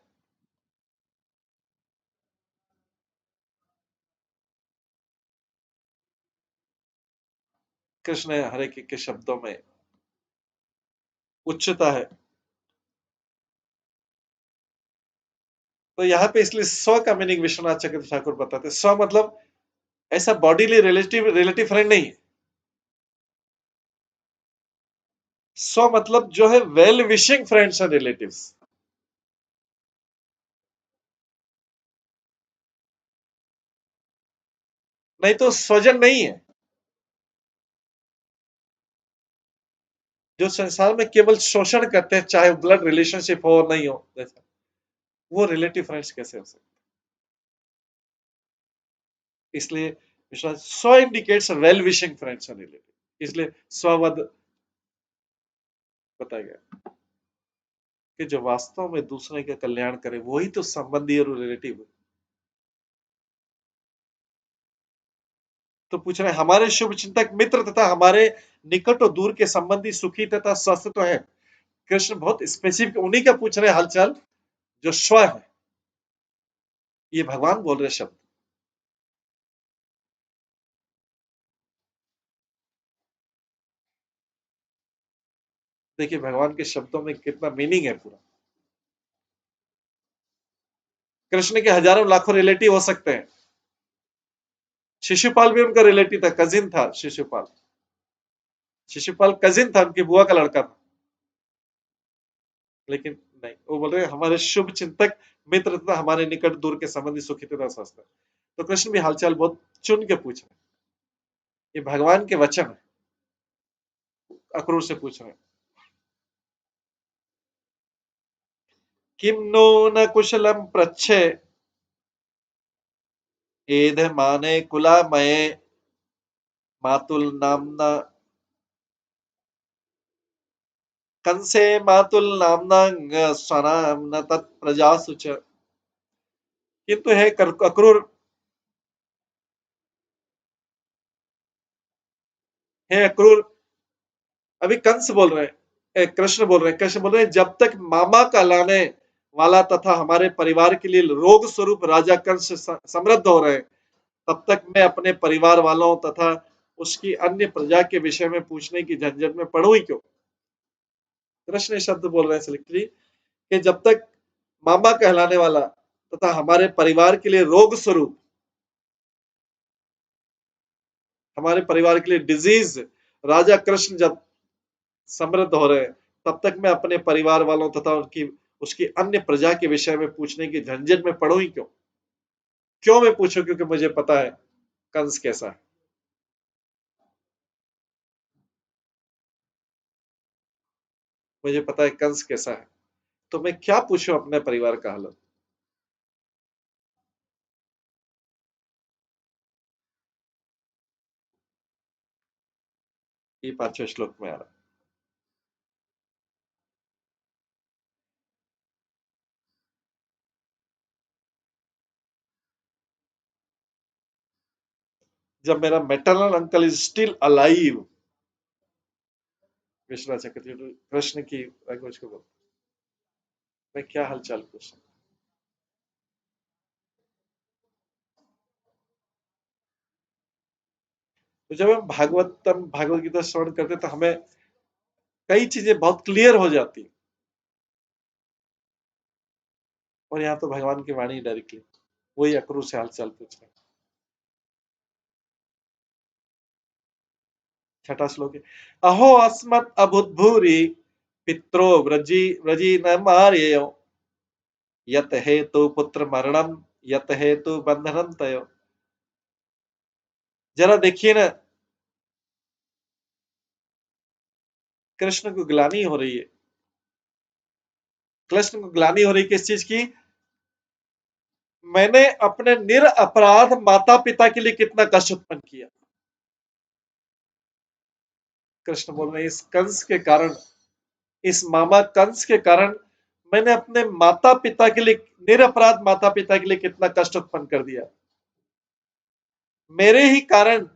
कृष्ण हर एक के शब्दों में उच्चता है। तो यहाँ पे इसलिए स्व का मीनिंग विश्वनाथ चक्रवर्ती ठाकुर बताते हैं। स्व मतलब ऐसा बॉडीली रिलेटिव रिलेटिव फ्रेंड नहीं है। स्व मतलब जो है well wishing friends and relatives. नहीं तो स्वजन नहीं है। जो संसार में केवल शोषण करते हैं, चाहे ब्लड रिलेशनशिप हो नहीं हो, जैसा वो रिलेटिव फ्रेंड्स कैसे हो सकते। इसलिए विश्वास स्व indicates well wishing friends and relative. इसलिए स्ववद बताया गया कि जो वास्तव में दूसरे का कल्याण करे वही तो संबंधी और रिलेटिव है। तो पूछ रहे हमारे शुभ चिंतक मित्र तथा हमारे निकट और दूर के संबंधी सुखी तथा स्वस्थ तो है। कृष्ण बहुत स्पेसिफिक उन्हीं का पूछ रहे हालचाल जो स्व है। ये भगवान बोल रहे शब्द। देखिए भगवान के शब्दों में कितना मीनिंग है पूरा। कृष्ण के हजारों लाखों रिलेटिव हो सकते हैं। शिशुपाल भी उनका रिलेटिव था, कजिन था शिशुपाल। शिशुपाल कजिन था, उनकी बुआ का लड़का था। लेकिन नहीं, वो बोल रहे हमारे शुभ चिंतक मित्र तथा हमारे निकट दूर के संबंधी सुखी तथा स्वस्थ। तो कृष्ण भी हालचाल बहुत चुन के पूछ रहे। ये भगवान के वचन है, अक्रूर से पूछ रहे। किम नो न कुशलम प्रच्छे एध माने कुला मये मातुल नामना कंसे मातुल नामना स्वनाम न तत्प्रजासु च। किंतु है अक्रूर, है अक्रूर। अभी कंस बोल रहे हैं, कृष्ण बोल रहे हैं, कृष्ण बोल रहे हैं जब तक मामा का लाने वाला तथा हमारे परिवार के लिए रोग स्वरूप राजा कंस समृद्ध हो रहे हैं, तब तक मैं अपने परिवार वालों तथा उसकी अन्य प्रजा के विषय में पूछने की झंझट में पड़ू ही क्यों। कृष्ण शब्द बोल रहे हैं सिलेक्टली कि जब तक मामा कहलाने वाला तथा हमारे परिवार के लिए रोग स्वरूप, हमारे परिवार के लिए डिजीज राजा कृष्ण जब समृद्ध हो रहे हैं, तब तक मैं अपने परिवार वालों तथा उनकी उसकी अन्य प्रजा के विषय में पूछने की झंझट में पड़ू ही क्यों। क्यों मैं पूछूं, क्योंकि मुझे पता है कंस कैसा है। मुझे पता है कंस कैसा है, तो मैं क्या पूछूं अपने परिवार का हालत। ये 5वें श्लोक में आ रहा है। जब मेरा maternal uncle is still alive, Vishwanath Chakraborty Krishna की लैंग्वेज को बोल, मैं क्या हालचाल पूछ। तो जब हम भागवत गीता श्रवण करते तो हमें कई चीजें बहुत क्लियर हो जाती, और यहाँ तो भगवान की वाणी डायरेक्टली वही अक्रूर से हालचाल पूछ रहे हैं। 6वां श्लोक है, अहो अस्मत् अभूद्भूरि पित्रो व्रजी न मार्ययो यत हेतु पुत्र मरणम यत हेतु बंधनम तयो। जरा देखिए ना, कृष्ण को ग्लानि हो रही है। कृष्ण को ग्लानि हो रही किस चीज की? मैंने अपने निरपराध माता पिता के लिए कितना कष्ट उत्पन्न किया। कृष्ण बोल रहे इस कंस के कारण, इस मामा कंस के कारण मैंने अपने माता पिता के लिए, निरपराध माता पिता के लिए कितना कष्ट उत्पन्न कर दिया। मेरे ही कारण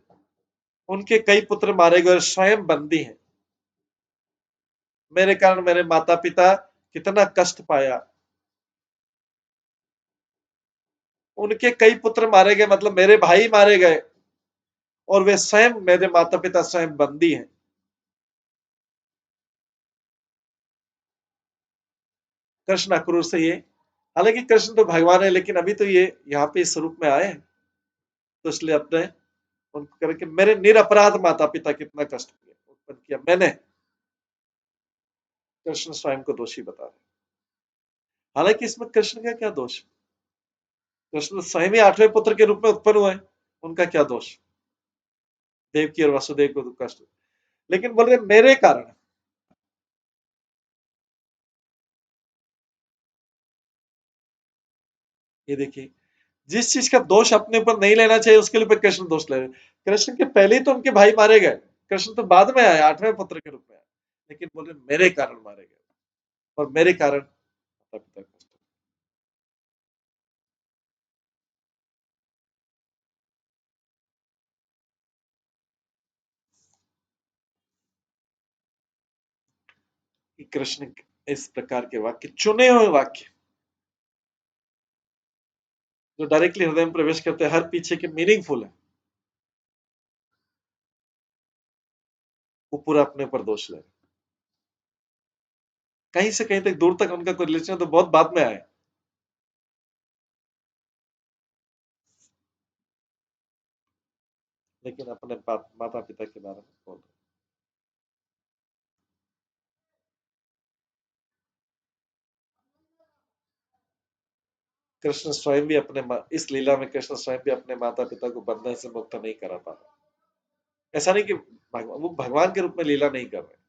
उनके कई पुत्र मारे गए, स्वयं बंदी हैं। मेरे कारण मेरे माता पिता कितना कष्ट पाया। उनके कई पुत्र मारे गए मतलब मेरे भाई मारे गए, और वे स्वयं, मेरे माता पिता स्वयं बंदी हैं। कृष्ण अक्रूर से ये, हालांकि कृष्ण तो भगवान है, लेकिन अभी तो ये यहाँ पे इस रूप में आए हैं, तो इसलिए अपने उनको करके मेरे निरपराध माता पिता कितना कष्ट किया, उत्पन्न किया मैंने। कृष्ण स्वयं को दोषी बता रहे। हालांकि इसमें कृष्ण का क्या दोष? कृष्ण स्वयं ही 8वें पुत्र के रूप में उत्पन्न हुए, उनका क्या दोष? देवकी और वसुदेव को कष्ट, लेकिन बोल रहे मेरे कारण। ये देखिए, जिस चीज का दोष अपने ऊपर नहीं लेना चाहिए उसके लिए कृष्ण दोष ले रहे। कृष्ण के पहले ही तो उनके भाई मारे गए, कृष्ण तो बाद में आए, 8वें पुत्र के रूप में आए, लेकिन बोले मेरे कारण मारे गए, और मेरे कारण माता पिता कष्ट। कृष्ण इस प्रकार के वाक्य, चुने हुए वाक्य जो डायरेक्टली हृदय में प्रवेश करते हैं, हर पीछे के मीनिंगफुल है, वो पूरा अपने ऊपर दोष ले। कहीं से कहीं तक दूर तक उनका कोई रिलेशन तो बहुत बाद में आया, लेकिन अपने माता पिता के बारे में बोल रहे। कृष्ण स्वयं भी अपने, इस लीला में कृष्ण स्वयं भी अपने माता पिता को बंधन से मुक्त नहीं करा पा रहे। ऐसा नहीं कि वो भगवान के रूप में लीला नहीं कर रहे।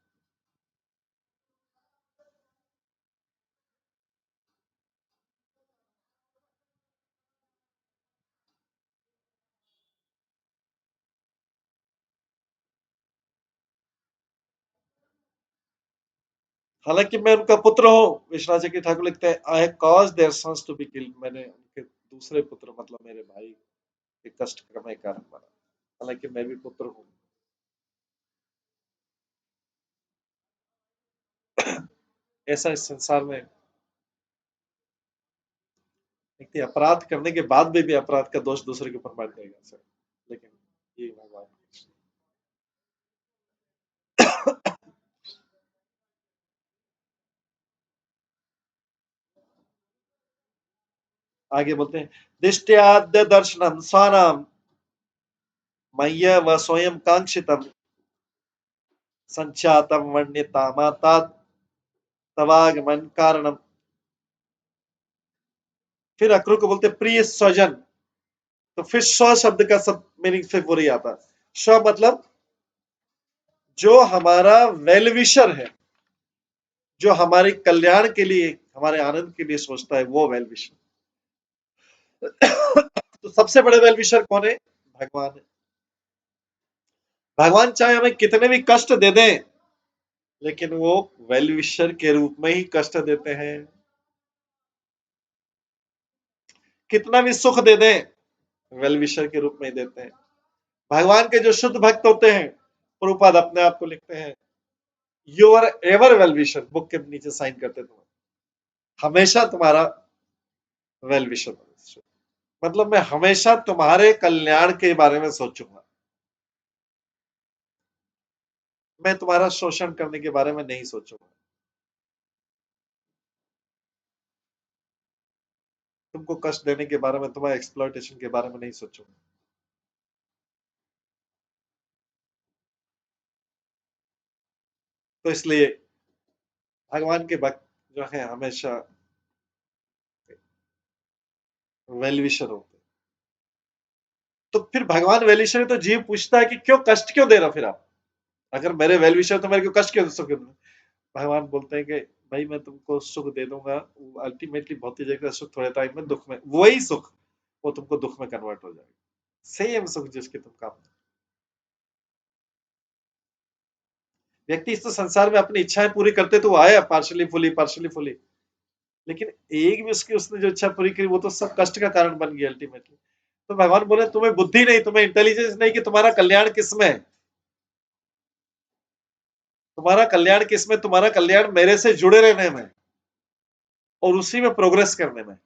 हालांकि मैं उनका पुत्र हूँ, विश्वनाथ चक्रवर्ती ठाकुर लिखते हैं, I have caused their sons to be killed, मैंने उनके दूसरे पुत्र मतलब मेरे भाई के कष्ट का मैं कारण बना, हालांकि मैं भी पुत्र हूँ। ऐसा इस संसार में व्यक्ति अपराध करने के बाद भी अपराध का दोष दूसरे के ऊपर मत देगा सर, लेकिन ये भगवान आगे बोलते हैं, दिष्ट्याद्य दर्शनम स्वानाम मय्य व स्वयं कांक्षितम संचातम वर्ण्यतामातात तवागमन कारणम। फिर अक्रूर को बोलते प्रिय स्वजन, तो फिर स्व शब्द का सब मीनिंग फिर वही आता है। स्व मतलब जो हमारा वेलविशर है, जो हमारे कल्याण के लिए, हमारे आनंद के लिए सोचता है, वो वेल विशर। तो सबसे बड़े वेल विशर कौन है? भगवान है। भगवान चाहे हमें कितने भी कष्ट दे दें, लेकिन वो वेल विशर के रूप में ही कष्ट देते हैं। कितना भी सुख दे दें, वेल विशर के रूप में ही देते हैं। भगवान के जो शुद्ध भक्त होते हैं, प्रभुपाद अपने आप को लिखते हैं, you are ever well wisher, book के नीचे साइन करते तुम, हमेशा तुम्हारा वेल विशर, मतलब मैं हमेशा तुम्हारे कल्याण के बारे में सोचूंगा, मैं तुम्हारा शोषण करने के बारे में नहीं सोचूंगा, तुमको कष्ट देने के बारे में, तुम्हारे एक्सप्लॉयटेशन के बारे में नहीं सोचूंगा। तो इसलिए भगवान के भक्त जो है हमेशा वेल विशर होते हैं। तो फिर भगवान वेल विशर है, तो जीव पूछता है कि क्यों कष्ट क्यों दे रहा फिर आप, अगर मेरे वेल विशर तो मेरे को कष्ट क्यों सुख क्यों? भगवान बोलते हैं कि भाई मैं तुमको सुख दे दूंगा, अल्टीमेटली भौतिक जगत का सुख थोड़े टाइम में दुख में, वही सुख वो तुमको दुख में कन्वर्ट हो जाएगा, सेम सुख जिसकी तुम काम। व्यक्ति इस तो संसार में अपनी इच्छाएं पूरी करते तो वो आया पार्शली फुली पार्शली फुली, लेकिन एक भी उसकी उसने जो इच्छा पूरी करी वो तो सब कष्ट का कारण बन गई अल्टीमेटली। तो भगवान बोले तुम्हें बुद्धि नहीं, तुम्हें इंटेलिजेंस नहीं कि तुम्हारा कल्याण किसमें है, तुम्हारा कल्याण किसमें, तुम्हारा कल्याण मेरे से जुड़े रहने में और उसी में प्रोग्रेस करने में,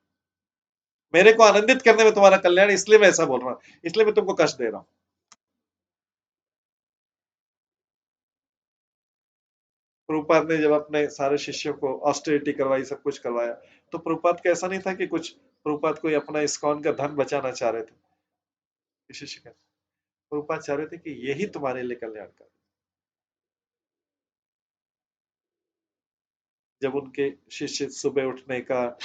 मेरे को आनंदित करने में तुम्हारा कल्याण, इसलिए मैं ऐसा बोल रहा हूं, इसलिए मैं तुमको कष्ट दे रहा हूं। प्रभुपाद ने जब अपने सारे शिष्यों को ऑस्टेरिटी करवाई, सब कुछ करवाया, तो प्रभुपाद का ऐसा नहीं था कि कुछ प्रभुपाद कोई अपना इस्कॉन का धन बचाना चाह रहे थे, शिष्य का प्रभुपाद चाह रहे थे कि यही तुम्हारे लिए कल्याण का। जब उनके शिष्य सुबह उठने का,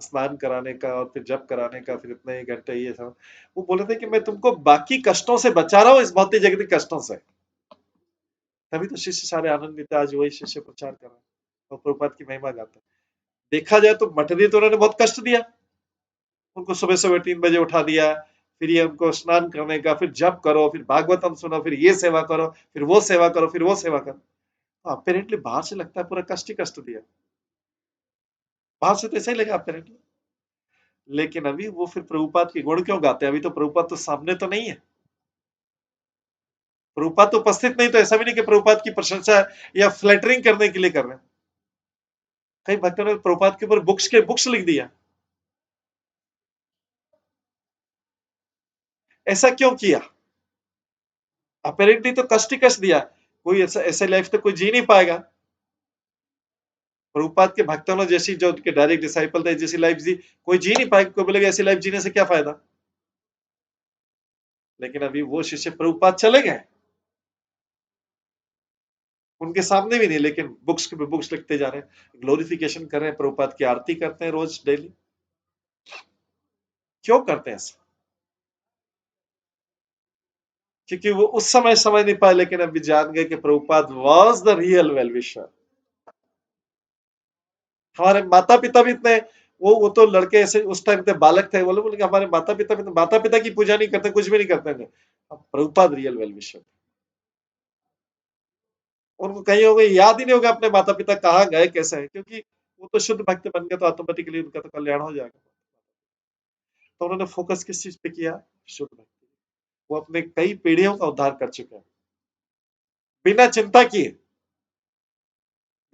स्नान कराने का और फिर जप कराने का, फिर इतने ही घंटे ये सब, वो बोले थे कि मैं तुमको बाकी कष्टों से बचा रहा हूं, इस भौतिक जगत कष्टों से। तभी तो शिष्य सारे आनंदित, आज वही शिष्य प्रचार कर रहे हैं और प्रभुपाद की महिमा गाते हैं। देखा जाए तो मठ दी तो उन्होंने बहुत कष्ट दिया, उनको सुबह सुबह 3 बजे उठा दिया, फिर ये उनको स्नान करने का, फिर जप करो, फिर भागवतम सुनो, फिर ये सेवा करो, फिर वो सेवा करो, फिर वो सेवा करो। अपेरेंटली बाहर से लगता है पूरा कष्ट ही कष्ट दिया, बाहर से तो ऐसा ही लगा अपेरेंटली, लेकिन अभी वो फिर प्रभुपाद के गुण क्यों गाते हैं? अभी तो प्रभुपाद तो सामने तो नहीं है, प्रभुपाद तो उपस्थित नहीं, तो ऐसा भी नहीं कि प्रभुपाद की प्रशंसा या फ्लैटरिंग करने के लिए कर रहे हैं। कई भक्तों ने प्रभुपाद के ऊपर बुक्स के बुक्स लिख दिया, ऐसा क्यों किया? अपेरेंटली तो कष्ट ही कष्ट दिया, कोई ऐसा ऐसे लाइफ तो कोई जी नहीं पाएगा। प्रभुपाद के भक्तों ने जैसी, जो उनके डायरेक्ट डिसाइपल थे, जैसी लाइफ जी कोई जी नहीं पाएगा, कोई बोलेगा ऐसी लाइफ जीने से क्या फायदा। लेकिन अभी वो शिष्य प्रभुपाद चले गए, उनके सामने भी नहीं, लेकिन बुक्स के बुक्स लिखते जा रहे हैं, ग्लोरिफिकेशन कर रहे हैं, प्रभुपाद की आरती करते हैं रोज डेली। क्यों करते हैं ऐसा? क्योंकि वो उस समय समझ नहीं पाए, लेकिन अभी जान गए कि Prabhupada was the real well wisher. हमारे माता पिता भी इतने, वो तो लड़के ऐसे उस टाइम पे बालक थे, बोले बोले कि हमारे माता पिता भी, माता पिता की पूजा नहीं करते, कुछ भी नहीं करते थे। अब प्रभुपाद रियल वेल विशर, उनको कहीं हो गई, याद ही नहीं होगा अपने माता पिता कहाँ गए कैसे है, क्योंकि वो तो शुद्ध भक्त बन गए, तो ऑटोमेटिकली उनका तो कल्याण हो जाएगा। तो उन्होंने फोकस किस चीज पे किया? शुद्ध भक्ति। वो अपने कई पीढ़ियों का उद्धार कर चुके हैं, बिना चिंता किए,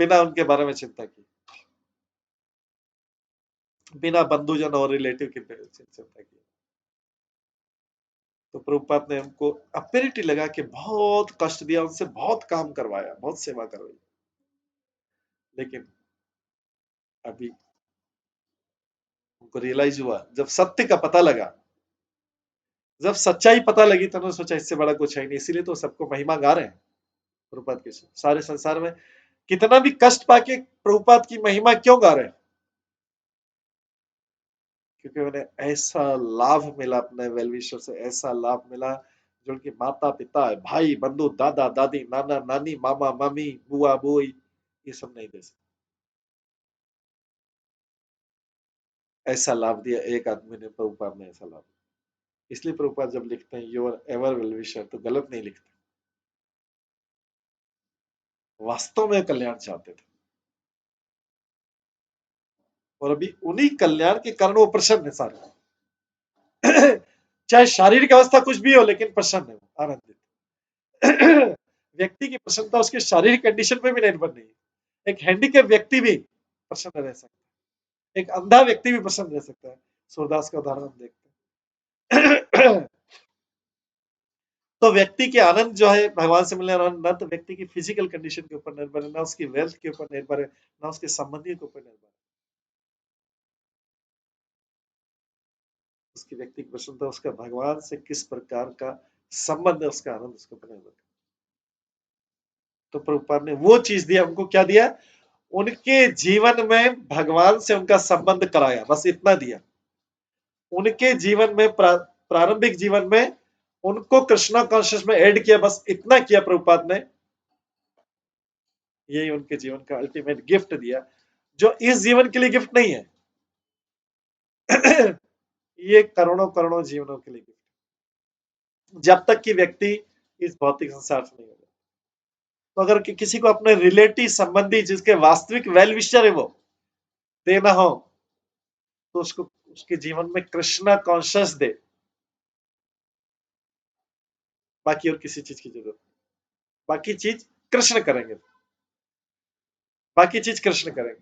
बिना उनके बारे में चिंता की, बिना बंधुजन और रिलेटिव की चिंता की। तो प्रभुपाद ने हमको अपेरिटी लगा कि बहुत कष्ट दिया, उनसे बहुत काम करवाया, बहुत सेवा करवाई, लेकिन अभी उनको रियलाइज हुआ, जब सत्य का पता लगा, जब सच्चाई पता लगी, तो उन्होंने सोचा इससे बड़ा कुछ है नहीं, इसीलिए तो सबको महिमा गा रहे हैं प्रभुपाद की। सारे संसार में कितना भी कष्ट पाके प्रभुपाद की महिमा क्यों गा रहे हैं? क्योंकि उन्हें ऐसा लाभ मिला, अपने वेलविशर से ऐसा लाभ मिला जो उनके माता पिता, भाई बंधु, दादा दादी, नाना नानी, मामा मामी, बुआ बुई, ये सब नहीं दे सकते। ऐसा लाभ दिया एक आदमी ने, प्रभुपाद ने ऐसा लाभ दिया। इसलिए प्रभुपाद जब लिखते हैं योर एवर वेल विशर, तो गलत नहीं लिखते, वास्तव में कल्याण चाहते थे, और अभी उन्हीं कल्याण के कारण वो प्रसन्न है सारे। चाहे शारीरिक अवस्था कुछ भी हो, लेकिन प्रसन्न है, आनंदित। व्यक्ति की प्रसन्नता उसके शारीरिक कंडीशन पे भी निर्भर नहीं है। एक हैंडीकैप व्यक्ति भी प्रसन्न रह सकता है, एक अंधा व्यक्ति भी प्रसन्न रह सकता है। सूरदास का उदाहरण हम देखते हैं। तो व्यक्ति के आनंद जो है, भगवान से मिलने वाला आनंद, ना तो व्यक्ति की फिजिकल कंडीशन के ऊपर निर्भर है, ना उसकी वेल्थ के ऊपर निर्भर है, ना उसके संबंधियों के ऊपर निर्भर है। उसकी व्यक्ति की प्रसन्नता उसका भगवान से किस प्रकार का संबंध है, उसका आनंद उसके ऊपर निर्भर है। तो प्रभुपाद ने वो चीज दिया, उनको क्या दिया? उनके जीवन में भगवान से उनका संबंध कराया, बस इतना दिया। उनके जीवन में प्रारंभिक जीवन में उनको कृष्णा कॉन्शियस में ऐड किया, बस इतना किया प्रभुपाद ने। यही उनके जीवन का अल्टीमेट गिफ्ट दिया, जो इस जीवन के लिए गिफ्ट नहीं है। ये करोड़ों करोड़ों जीवनों के लिए गिफ्ट, जब तक कि व्यक्ति इस भौतिक संसार से नहीं हो जाता। तो अगर किसी को अपने रिलेटिव संबंधी, जिसके वास्तविक वेल विशर है, वो देना हो, तो उसको उसके जीवन में कृष्णा कॉन्शियस दे, बाकी और किसी चीज की जरूरत नहीं। बाकी चीज कृष्ण करेंगे, बाकी चीज कृष्ण करेंगे।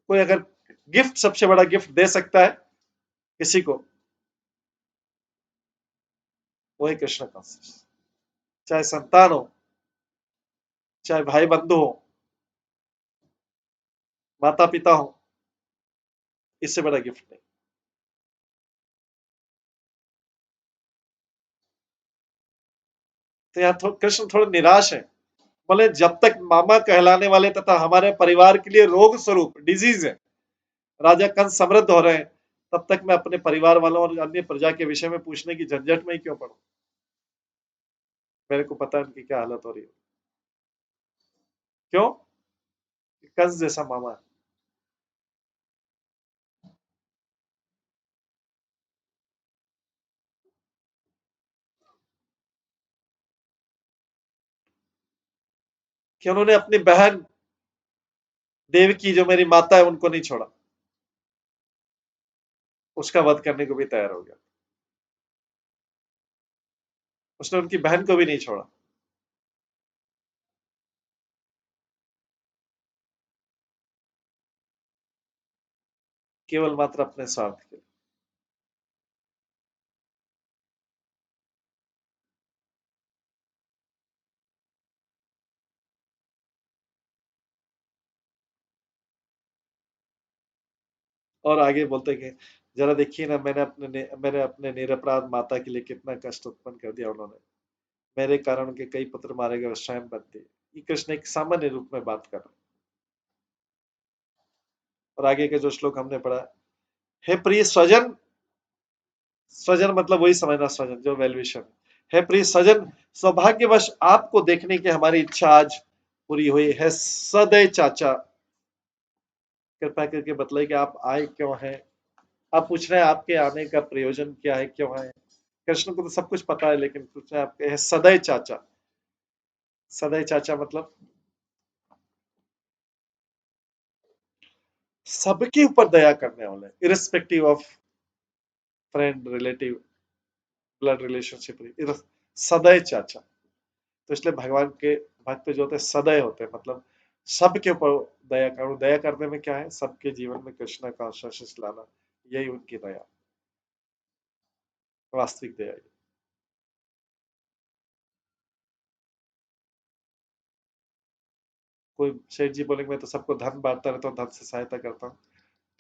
कोई अगर गिफ्ट, सबसे बड़ा गिफ्ट दे सकता है किसी को, वही कृष्ण कॉन्शियस। चाहे संतान हो, चाहे भाई बंधु हो, माता पिता हो, इससे बड़ा गिफ्ट नहीं। तो यहाँ कृष्ण थोड़े निराश है, बोले जब तक मामा कहलाने वाले तथा हमारे परिवार के लिए रोग स्वरूप डिजीज है, राजा कंस समृद्ध हो रहे हैं, तब तक मैं अपने परिवार वालों और अन्य प्रजा के विषय में पूछने की झंझट में ही क्यों पड़ूं? मेरे को पता है उनकी क्या हालत हो रही है। क्यों? कंस जैसा मामा है। कि उन्होंने अपनी बहन देवकी, जो मेरी माता है, उनको नहीं छोड़ा, उसका वध करने को भी तैयार हो गया। उसने उनकी बहन को भी नहीं छोड़ा। केवल मात्र अपने स्वार्थ के लिए। और आगे बोलते कि जरा देखिए ना, मैंने अपने निरपराध माता के लिए कितना कष्ट उत्पन्न कर दिया उन्होंने, मेरे कारण उनके कई पुत्र मारे गए, स्वयं बनते। ये कृष्ण एक सामान्य रूप में बात कर रहे हैं। और आगे के जो श्लोक हमने पढ़ा, हे प्रिय स्वजन, स्वजन मतलब वही समझना, स्वजन जो वेलविशर है प्रिय स्वजन, सौभाग्यवश आपको देखने की हमारी इच्छा आज पूरी हुई है। सदैव चाचा, कृपया करके बताइए कि आप आए क्यों हैं। आप पूछ रहे हैं आपके आने का प्रयोजन क्या है, क्यों आए। कृष्ण को तो सब कुछ पता है, लेकिन पूछ रहे हैं आपके है सदैव चाचा। सदैव चाचा मतलब सबके ऊपर दया करने वाले, irrespective of friend, relative, blood relationship, सदैव चाचा। तो इसलिए भगवान के भक्त जो होते हैं सदैव होते हैं, मतलब सबके ऊपर दया करो। दया करने में क्या है? सबके जीवन में कृष्ण कॉन्शियसनेस लाना, यही उनकी दया, वास्तविक दया। कोई सेठ जी बोलेंगे मैं तो सबको धन बांटता रहता हूँ, धन से सहायता करता हूँ,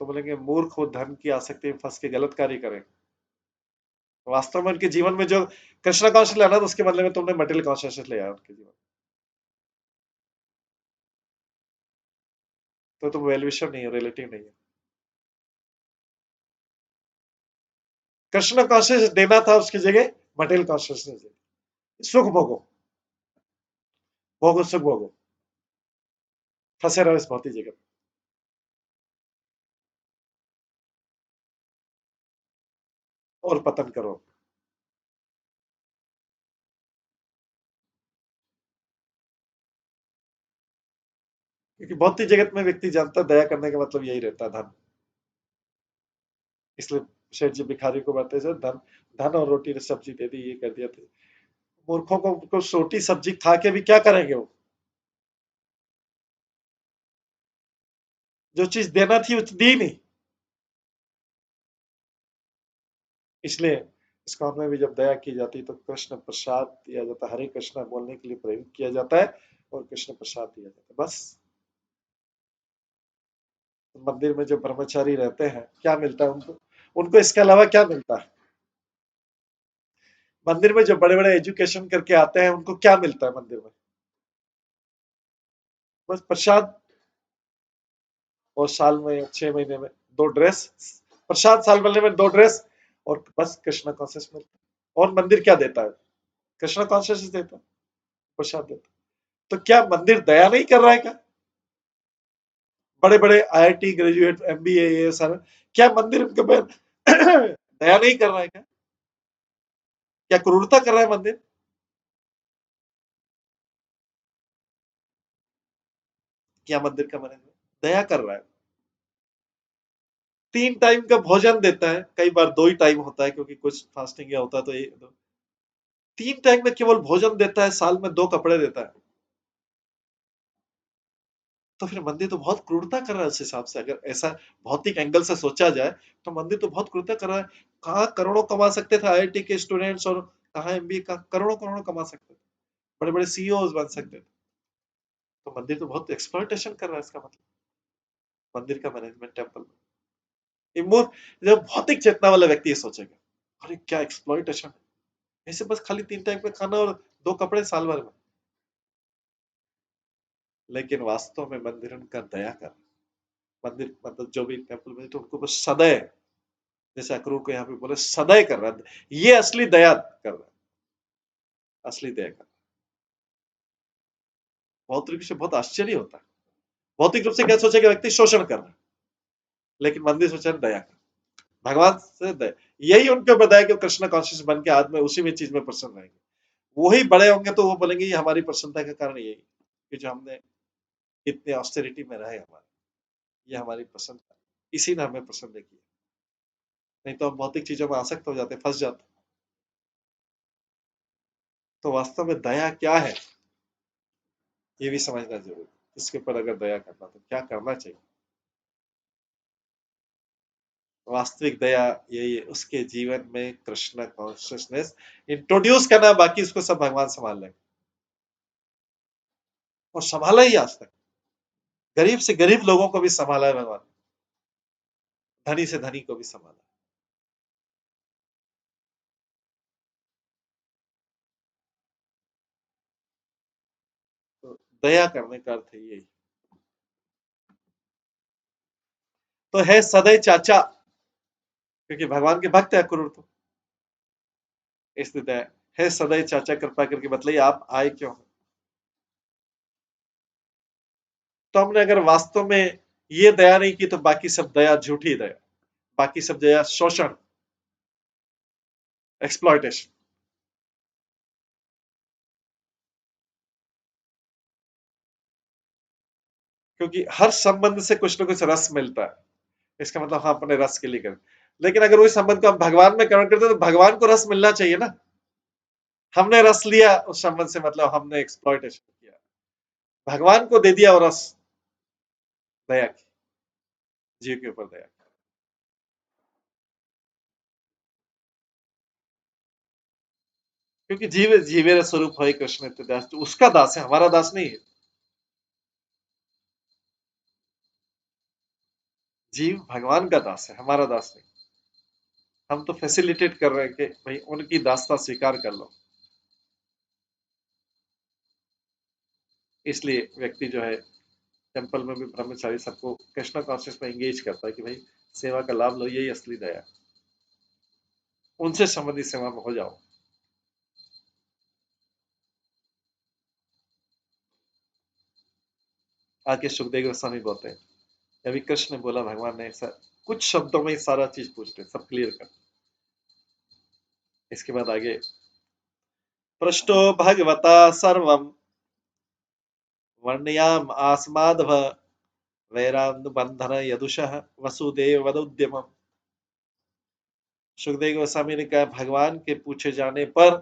तो बोलेंगे मूर्ख हो, धन की आसक्ति में फंस के गलत कार्य करें। वास्तव में उनके जीवन में जो कृष्ण कॉन्शियस लाना, तो उसके बदले में तुमने मटेरियल कॉन्शियसनेस ले आया उनके जीवन, तो तुम वेल विशर नहीं हो, रिलेटिव नहीं है। कृष्ण कॉन्शियस देना था, उसकी जगह मटेरियल कॉन्शियसनेस दे, सुख भोगो, भोगो सुख भोगो। फंसे रहो इस भौतिक जगत में। और पतन करो। क्योंकि भौतिक जगत में व्यक्ति जानता है दया करने का मतलब यही रहता है, धन। इसलिए सेठ जी भिखारी को बताते थे, धन धन और रोटी ने सब्जी दे दी, ये कर दिया था। मूर्खों को रोटी सब्जी खा के भी क्या करेंगे वो? जो चीज देना थी वो दी नहीं। इसलिए इस काम में भी जब दया की जाती है तो कृष्ण प्रसाद दिया जाता है, हरे कृष्णा बोलने के लिए प्रेरित किया जाता है और कृष्ण प्रसाद दिया जाता है, बस। मंदिर में जो ब्रह्मचारी रहते हैं क्या मिलता है उनको? उनको इसके अलावा क्या मिलता है? मंदिर में जो बड़े बड़े एजुकेशन करके आते हैं उनको क्या मिलता है मंदिर में? बस प्रसाद, और साल में 6 महीने में 2 ड्रेस। प्रसाद साल महीने में 2 ड्रेस, और बस कृष्णा कॉन्शियस मिलता है। और मंदिर क्या देता है? कृष्णा कॉन्शियस देता है, प्रसाद देता है। तो क्या मंदिर दया नहीं कर रहा है क्या? बड़े बड़े IIT ग्रेजुएट, MBA, ये सारे, क्या मंदिर उनके ऊपर दया नहीं कर रहा है क्या? क्या क्रूरता कर रहा है मंदिर? क्या मंदिर का मैनेजमेंट दया कर रहा है? 3 टाइम का भोजन देता है, कई बार 2 ही टाइम होता है क्योंकि कुछ फास्टिंग या होता है तो 3 टाइम में केवल भोजन देता है, साल में 2 कपड़े देता है। तो फिर मंदिर तो बहुत क्रूरता कर रहा है उस हिसाब से, अगर ऐसा भौतिक एंगल से सोचा जाए तो मंदिर तो बहुत क्रूरता कर रहा है। कहाँ करोड़ों कमा सकते थे IIT के स्टूडेंट्स, और कहाँ MBA का करोड़ों करोड़ों कमा सकते थे, बड़े बड़े CEOs बन सकते थे। तो मंदिर तो बहुत एक्सप्लॉइटेशन कर रहा है, इसका मतलब मंदिर का मैनेजमेंट टेम्पल में। जब भौतिक चेतना वाला व्यक्ति ये सोचेगा, अरे क्या एक्सप्लॉइटेशन है, ऐसे बस खाली 3 टाइम का खाना और 2 कपड़े साल भर में। लेकिन वास्तव में मंदिर उनका दया कर, मंदिर मतलब जो भी टेम्पल में तो उनको बस सदैव, जैसे अक्रूर को यहाँ पे बोले सदैव कर रहा है, ये असली दया कर रहा है, असली दया कर रहा है। भौतिक रूप से बहुत आश्चर्य होता है, भौतिक रूप से क्या सोचेगा व्यक्ति, शोषण कर रहा है, लेकिन मंदिर सोचा दया कर, भगवान से दया। यही उनके ऊपर दया कि कृष्ण कॉन्शियस बन के आदमी उसी में चीज में प्रसन्न रहेंगे। वही बड़े होंगे तो वो बोलेंगे ये हमारी प्रसन्नता का कारण यही कि जो हमने इतने ऑस्टेरिटी में रहे, हमारे ये हमारी प्रसन्नता, इसी ने हमें प्रसन्न किया। नहीं तो हम भौतिक चीजों में आसक्त हो जाते, फंस जाते। तो वास्तव में दया क्या है ये भी समझना जरूरी है। इसके ऊपर अगर दया करना तो क्या करना चाहिए? वास्तविक दया यही है, उसके जीवन में कृष्ण कॉन्शियसनेस इंट्रोड्यूस करना, बाकी उसको सब भगवान संभाल लेंगे। और संभाला ही आज तक, गरीब से गरीब लोगों को भी संभाला है भगवान, धनी से धनी को भी संभाला। तो दया करने का अर्थ है यही। तो है सदैव चाचा, क्योंकि भगवान के भक्त है अक्रूर, तो इसलिए दया है सदैव चाचा, कृपा करके बताइए आप आए क्यों? तो हमने अगर वास्तव में ये दया नहीं की तो बाकी सब दया झूठी दया, बाकी सब दया शोषण, एक्सप्लॉयटेशन। क्योंकि हर संबंध से कुछ ना कुछ रस मिलता है, इसका मतलब हम अपने रस के लिए करें। लेकिन अगर वही संबंध को हम भगवान में कन्वर्ट करते हैं तो भगवान को रस मिलना चाहिए ना। हमने रस लिया उस संबंध से, मतलब हमने एक्सप्लॉयटेशन किया, भगवान को दे दिया और रस दया की, जीव के ऊपर दया। क्योंकि जीव जीवेर स्वरूप है कृष्ण दास, तो उसका दास है, हमारा दास नहीं है। जीव भगवान का दास है, हमारा दास नहीं। हम तो फैसिलिटेट कर रहे हैं कि भाई उनकी दासता स्वीकार कर लो। इसलिए व्यक्ति जो है टेम्पल में भी ब्रह्मचारी सबको कृष्ण कॉन्शियस में एंगेज करता है कि भाई सेवा का लाभ लो, यही असली दया, उनसे संबंधित सेवा में हो जाओ। आके सुखदेव गोस्वामी बोलते हैं, अभी कृष्ण ने बोला, भगवान ने ऐसा कुछ शब्दों में ही सारा चीज पूछते, सब क्लियर कर। इसके बाद आगे, पृष्ठो भगवता सर्वम वर्णयाम आस्मादभ वैरांद बंधन यदुषः वसुदेव वदुद्यमम्। सुखदेव गोस्वामी ने कहा, भगवान के पूछे जाने पर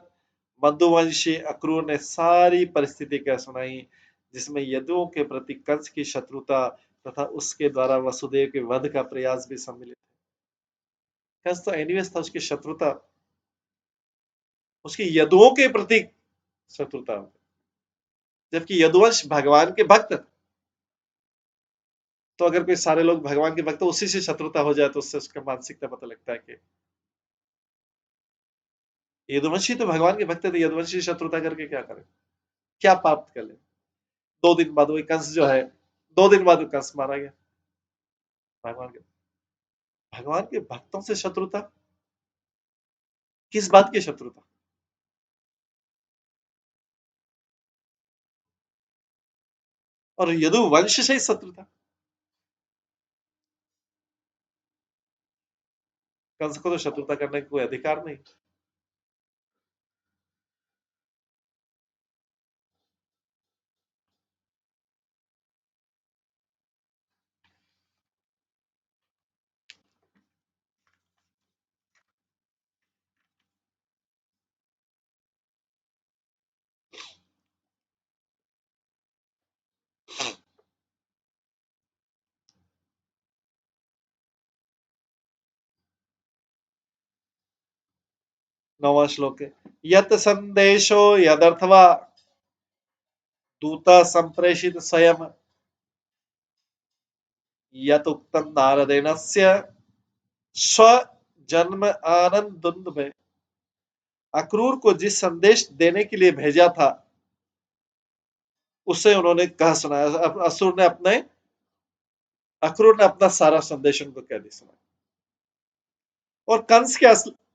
मधुवंशी अक्रूर ने सारी परिस्थिति क्या सुनाई, जिसमें यदुओं के प्रति कंस की शत्रुता तथा उसके द्वारा वसुदेव के वध का प्रयास भी सम्मिलित है। कंस तो एनिवेस था, उसकी शत्रुता, उसकी यदुओं के प्रति शत्रुता, जबकि यदुवंश भगवान के भक्त थे। तो अगर कोई सारे लोग भगवान के भक्त तो उसी से शत्रुता हो जाए तो उससे उसका मानसिकता पता लगता है कि यदुवंशी तो भगवान के भक्त थे, यदुवंशी शत्रुता करके क्या करे, क्या पाप कर ले। 2 दिन बाद वही कंस जो है, 2 दिन बाद कंस मारा गया। भगवान के भगवान के भक्तों से शत्रुता, किस बात की शत्रुता? और यदुवंश से ही शत्रुता, कंस को तो शत्रुता करने का कोई अधिकार नहीं। नौवां श्लोक है, यत संदेशो यदर्थवा दूता संप्रेषित स्वयं यत उक्तम नारदेनस्य स्वजन्म आनंद में। अक्रूर को जिस संदेश देने के लिए भेजा था उसे उन्होंने कहा सुनाया। अक्रूर ने अपना सारा संदेश उनको कह दी सुनाया, और कंस के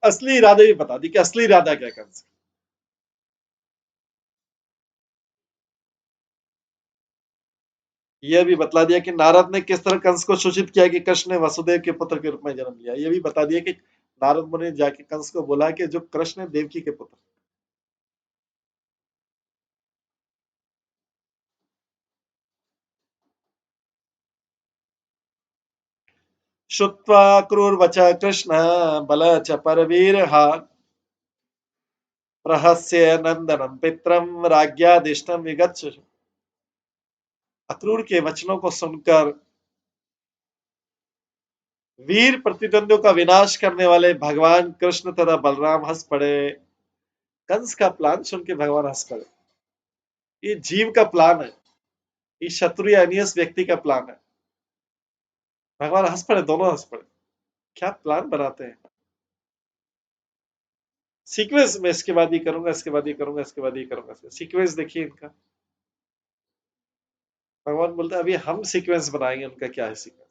असली इरादे भी बता दी कि असली इरादा क्या है कंस का। यह भी बतला दिया कि नारद ने किस तरह कंस को सूचित किया कि कृष्ण ने वसुदेव के पुत्र के रूप में जन्म लिया। यह भी बता दिया कि नारद मुनि ने जाके कंस को बोला कि जो कृष्ण है देवकी के पुत्र। श्रुत्वा क्रूरवच कृष्ण बल च परवीर प्रहस्य नंदनम पित्रम राज्ञादिष्टम विगच्छ। अक्रूर के वचनों को सुनकर वीर प्रतिद्वंदियों का विनाश करने वाले भगवान कृष्ण तथा बलराम हंस पड़े। कंस का प्लान सुन के भगवान हंस पड़े। ये जीव का प्लान है, ये शत्रु या अनियस व्यक्ति का प्लान है। भगवान हंस पड़े, दोनों हंस पड़े। क्या प्लान बनाते हैं। सीक्वेंस में इसके बाद ये करूंगा, इसके बाद ये करूंगा, इसके बाद ये करूंगा, सीक्वेंस देखिए इनका। भगवान बोलते हैं अभी हम सीक्वेंस बनाएंगे, उनका क्या है सीक्वेंस।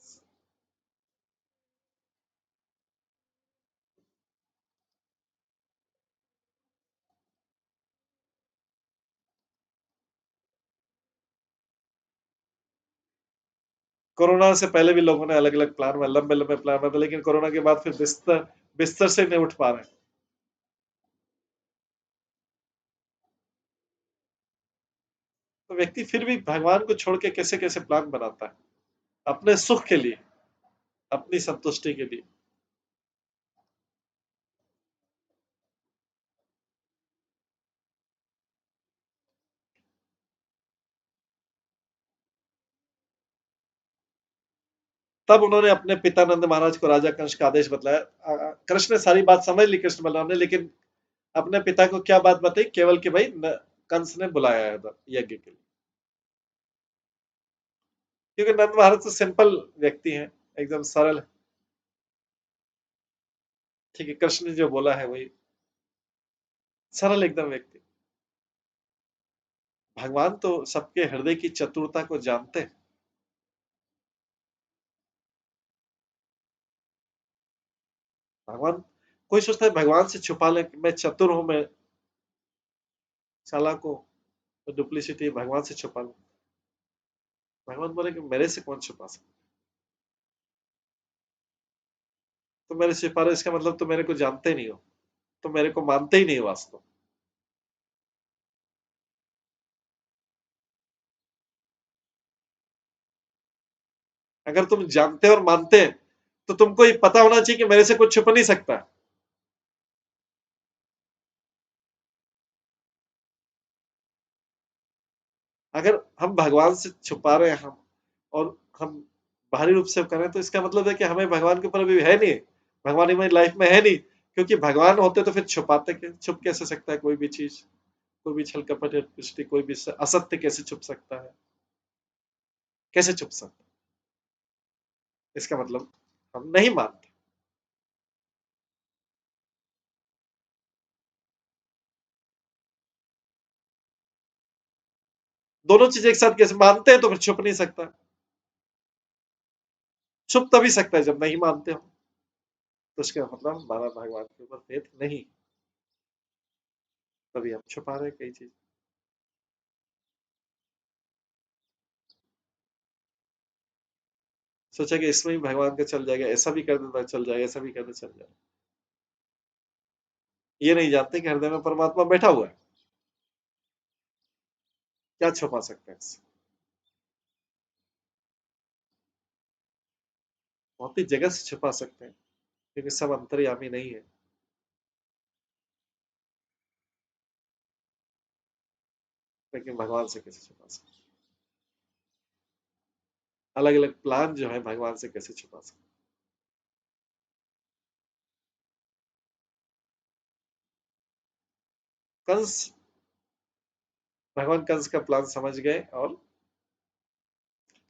कोरोना से पहले भी लोगों ने अलग अलग प्लान में लंबे लंबे प्लान बनाए, लेकिन कोरोना के बाद फिर बिस्तर बिस्तर से नहीं उठ पा रहे। तो व्यक्ति फिर भी भगवान को छोड़ के कैसे कैसे प्लान बनाता है अपने सुख के लिए, अपनी संतुष्टि के लिए। तब उन्होंने अपने पिता नंद महाराज को राजा कंस का आदेश बतलाया। कृष्ण ने सारी बात समझ ली, कृष्ण बलराम ने, लेकिन अपने पिता को क्या बात बताई, केवल कि भाई कंस ने बुलाया है यज्ञ के लिए। क्योंकि नंद महाराज तो सिंपल व्यक्ति हैं, एकदम सरल। ठीक है, कृष्ण ने जो बोला है वही, सरल एकदम व्यक्ति। भगवान तो सबके हृदय की चतुरता को जानते हैं। भगवान, कोई सोचता है भगवान से छुपा ले मैं चतुर हूं, मैं चालाक हूं, तो डुप्लीसिटी, भगवान से छुपा लो। भगवान बोले कि मेरे से कौन छुपा सकता, तो मेरे से छुपा रहे, इसका मतलब तो मेरे को जानते नहीं हो, तो मेरे को मानते ही नहीं हो वास्तव। अगर तुम जानते और मानते हैं तो तुमको ये पता होना चाहिए कि मेरे से कुछ छुप नहीं सकता। अगर हम भगवान से छुपा रहे हैं, हम और हम बाहरी रूप से कर रहे हैं, तो इसका मतलब है कि हमें भगवान के ऊपर अभी है नहीं, भगवान हमारी लाइफ में है नहीं। क्योंकि भगवान होते तो फिर छुपाते, छुप कैसे सकता है कोई भी चीज, कोई भी छल कपट या दृष्टि, कोई भी असत्य कैसे छुप सकता है, कैसे छुप सकता है? इसका मतलब हम नहीं मानते। दोनों चीज एक साथ कैसे मानते हैं, तो फिर छुप नहीं सकता। छुप तभी सकता है जब नहीं मानते हो, तो इसका मतलब हमारा भगवान के ऊपर फेथ नहीं, तभी हम छुपा रहे हैं कई चीज। सोचा कि इसमें ही भगवान का चल जाएगा, ऐसा भी कर देता चल जाएगा, ऐसा भी कर देता चल जाएगा। ये नहीं जानते कि हृदय में परमात्मा बैठा हुआ है, क्या छुपा सकते हैं इससे? बहुत ही जगह से छुपा सकते हैं, क्योंकि सब अंतर्यामी नहीं है। लेकिन भगवान से कैसे छुपा सकते हैं? अलग अलग प्लान जो है भगवान से कैसे छुपा सकते हैं? कंस, भगवान कंस का प्लान समझ गए, और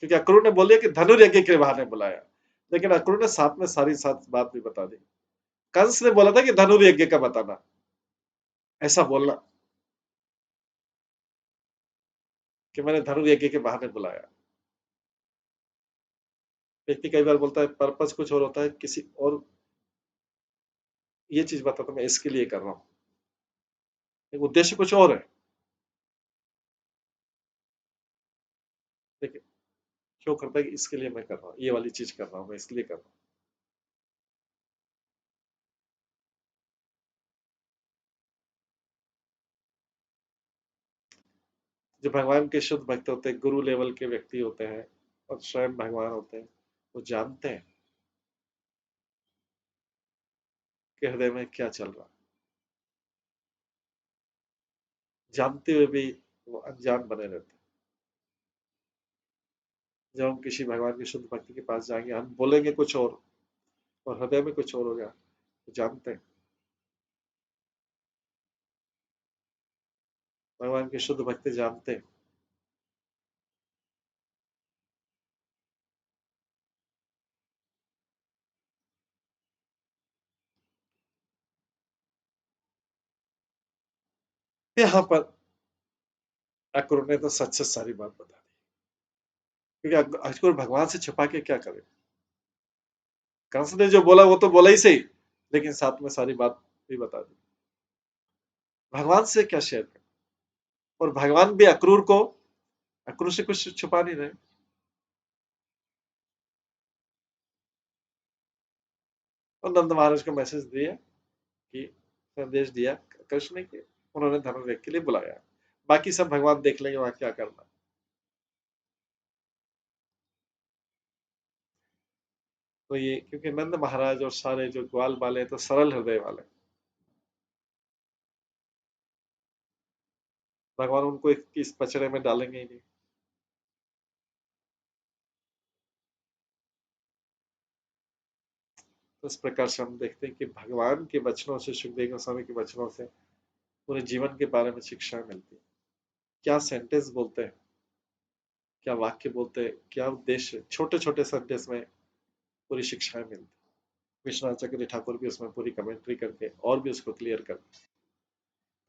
क्योंकि अक्रूर ने बोल दिया कि धनुर्यज्ञ के बहाने बुलाया, लेकिन अक्रूर ने साथ में सारी साथ बात भी बता दी। कंस ने बोला था कि धनुर्यज्ञ का बताना, ऐसा बोलना कि मैंने धनुर्यज्ञ के बहाने बुलाया। व्यक्ति कई बार बोलता है पर्पस कुछ और होता है, किसी और ये चीज बताता मैं इसके लिए कर रहा हूँ, उद्देश्य कुछ और है। लेकिन क्यों करता है कि इसके लिए मैं कर रहा हूँ, ये वाली चीज कर रहा हूँ, मैं इसलिए कर रहा हूँ। जो भगवान के शुद्ध भक्त होते हैं, गुरु लेवल के व्यक्ति होते हैं, और स्वयं भगवान होते हैं, वो जानते हैं कि हृदय में क्या चल रहा है, जानते हुए भी वो अनजान बने रहते हैं। जब हम किसी भगवान के शुद्ध भक्ति के पास जाएंगे, हम बोलेंगे कुछ और हृदय में कुछ और होगा, तो जानते हैं भगवान के शुद्ध भक्ति जानते हैं। यहाँ पर अक्रूर ने तो सच सच सारी बात बता दी, क्योंकि अक्रूर भगवान से छुपा के क्या करे। कंस ने जो बोला वो तो बोला ही सही, लेकिन साथ में सारी बात भी बता दी। भगवान से क्या शेयर कर, और भगवान भी अक्रूर से कुछ छुपा नहीं रहे। और नंद महाराज को मैसेज दिया, कि संदेश दिया कृष्ण ने कि उन्होंने धनुर्वेद के लिए बुलाया, बाकी सब भगवान देख लेंगे वहां क्या करना। तो ये क्योंकि नंद महाराज और सारे जो ग्वाल वाले तो सरल हृदय वाले, भगवान उनको इस पचड़े में डालेंगे ही नहीं। तो इस प्रकार से हम देखते हैं कि भगवान के वचनों से, सुखदेव गोस्वामी के वचनों से पूरे जीवन के बारे में शिक्षा मिलती है। क्या सेंटेंस बोलते हैं, क्या वाक्य बोलते हैं, क्या उद्देश्य, छोटे छोटे सेंटेंस में पूरी शिक्षाएं मिलती है। विश्वनाथ चक्रवर्ती ठाकुर भी उसमें पूरी कमेंट्री करके और भी उसको क्लियर करते हैं।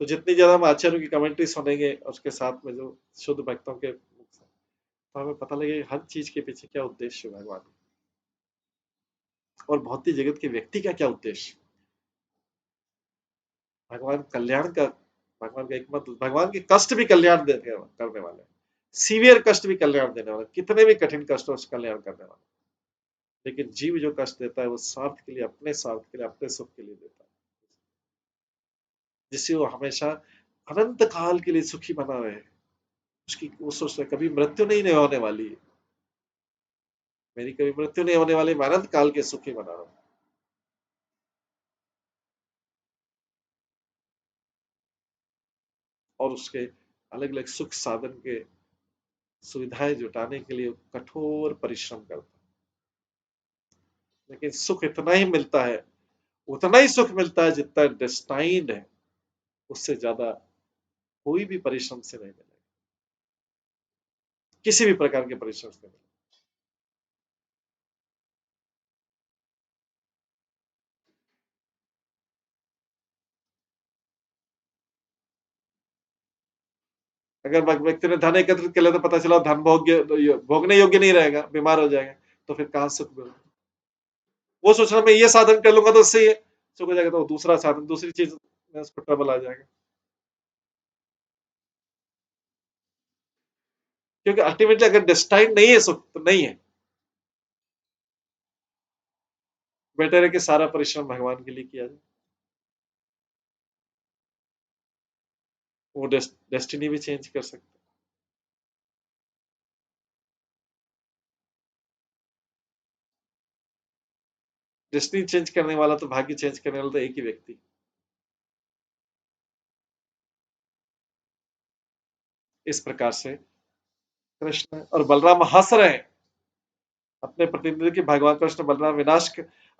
तो जितनी ज्यादा हम आचार्यों की कमेंट्री सुनेंगे, उसके साथ में जो शुद्ध भक्तों के, तो हमें पता लगेगा हर चीज के पीछे क्या उद्देश्य है भगवान, और भौतिक जगत के व्यक्ति का क्या उद्देश्य। भगवान कल्याण का, भगवान का एक मतलब, भगवान के कष्ट भी कल्याण करने वाले हैं। सीवियर कष्ट भी कल्याण देने वाला, कितने भी कठिन कष्ट हो उसका कल्याण करने वाला। लेकिन जीव जो कष्ट देता है वो स्वार्थ के लिए, अपने स्वार्थ के लिए, अपने सुख के लिए देता है, जिससे वो हमेशा अनंत काल के लिए सुखी बना रहे। उसकी वो सोचता है कभी मृत्यु नहीं होने वाली है, मेरी कभी मृत्यु नहीं होने वाली, मैं अनंत काल के सुखी बना रहा हूं। और उसके अलग अलग सुख साधन के सुविधाएं जुटाने के लिए कठोर परिश्रम करता है। लेकिन सुख इतना ही मिलता है, उतना ही सुख मिलता है जितना डेस्टाइन्ड है, उससे ज्यादा कोई भी परिश्रम से नहीं मिलेगा, किसी भी प्रकार के परिश्रम से नहीं। अगर व्यक्ति ने धन एकत्रित कर लिया तो पता चला धन भोगने योग्य नहीं रहेगा, बीमार हो जाएगा, तो फिर कहां सुख मिलेगा। वो सोच रहा मैं ये साधन कर लूंगा तो उससे ये सुख हो जाएगा, तो दूसरा साधन, दूसरी चीज में उसको ट्रबल आ जाएगा। क्योंकि अल्टीमेटली अगर डेस्टाइन नहीं है सुख तो नहीं है। बेटर है कि सारा परिश्रम भगवान के लिए किया जाए, वो डेस्टिनी भी चेंज कर सकते। डेस्टिनी चेंज करने वाला तो, भाग्य चेंज करने वाला तो एक ही व्यक्ति। इस प्रकार से कृष्ण और बलराम हंस रहे हैं अपने प्रतिनिधि के, भगवान कृष्ण बलराम विनाश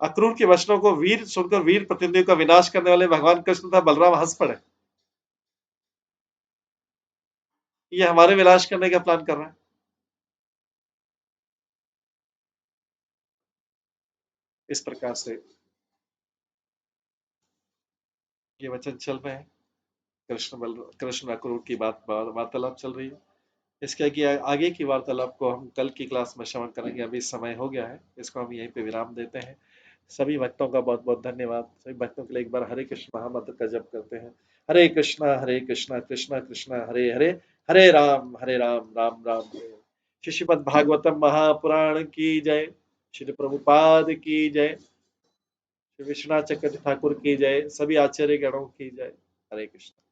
अक्रूर के वचनों को वीर सुनकर, वीर प्रतिनिधियों का विनाश करने वाले भगवान कृष्ण था, बलराम हंस पड़े, ये हमारे विनाश करने का प्लान कर रहा है। इस प्रकार से ये वचन चल रहे हैं, कृष्ण अक्रूर की वार्तालाप चल रही है। इसके आगे की वार्तालाप को हम कल की क्लास में श्रवण करेंगे। अभी समय हो गया है, इसको हम यहीं पे विराम देते हैं। सभी भक्तों का बहुत बहुत धन्यवाद। सभी भक्तों के लिए एक बार हरे कृष्ण महामंत्र का जप करते हैं। हरे कृष्णा कृष्णा कृष्णा हरे हरे, हरे राम राम राम हरे। श्रीमद् भागवतम महापुराण की जय, श्री प्रभुपाद की जय, श्री विश्वनाथ चक्रवर्ती ठाकुर की जय, सभी आचार्य गणों की जय। हरे कृष्ण।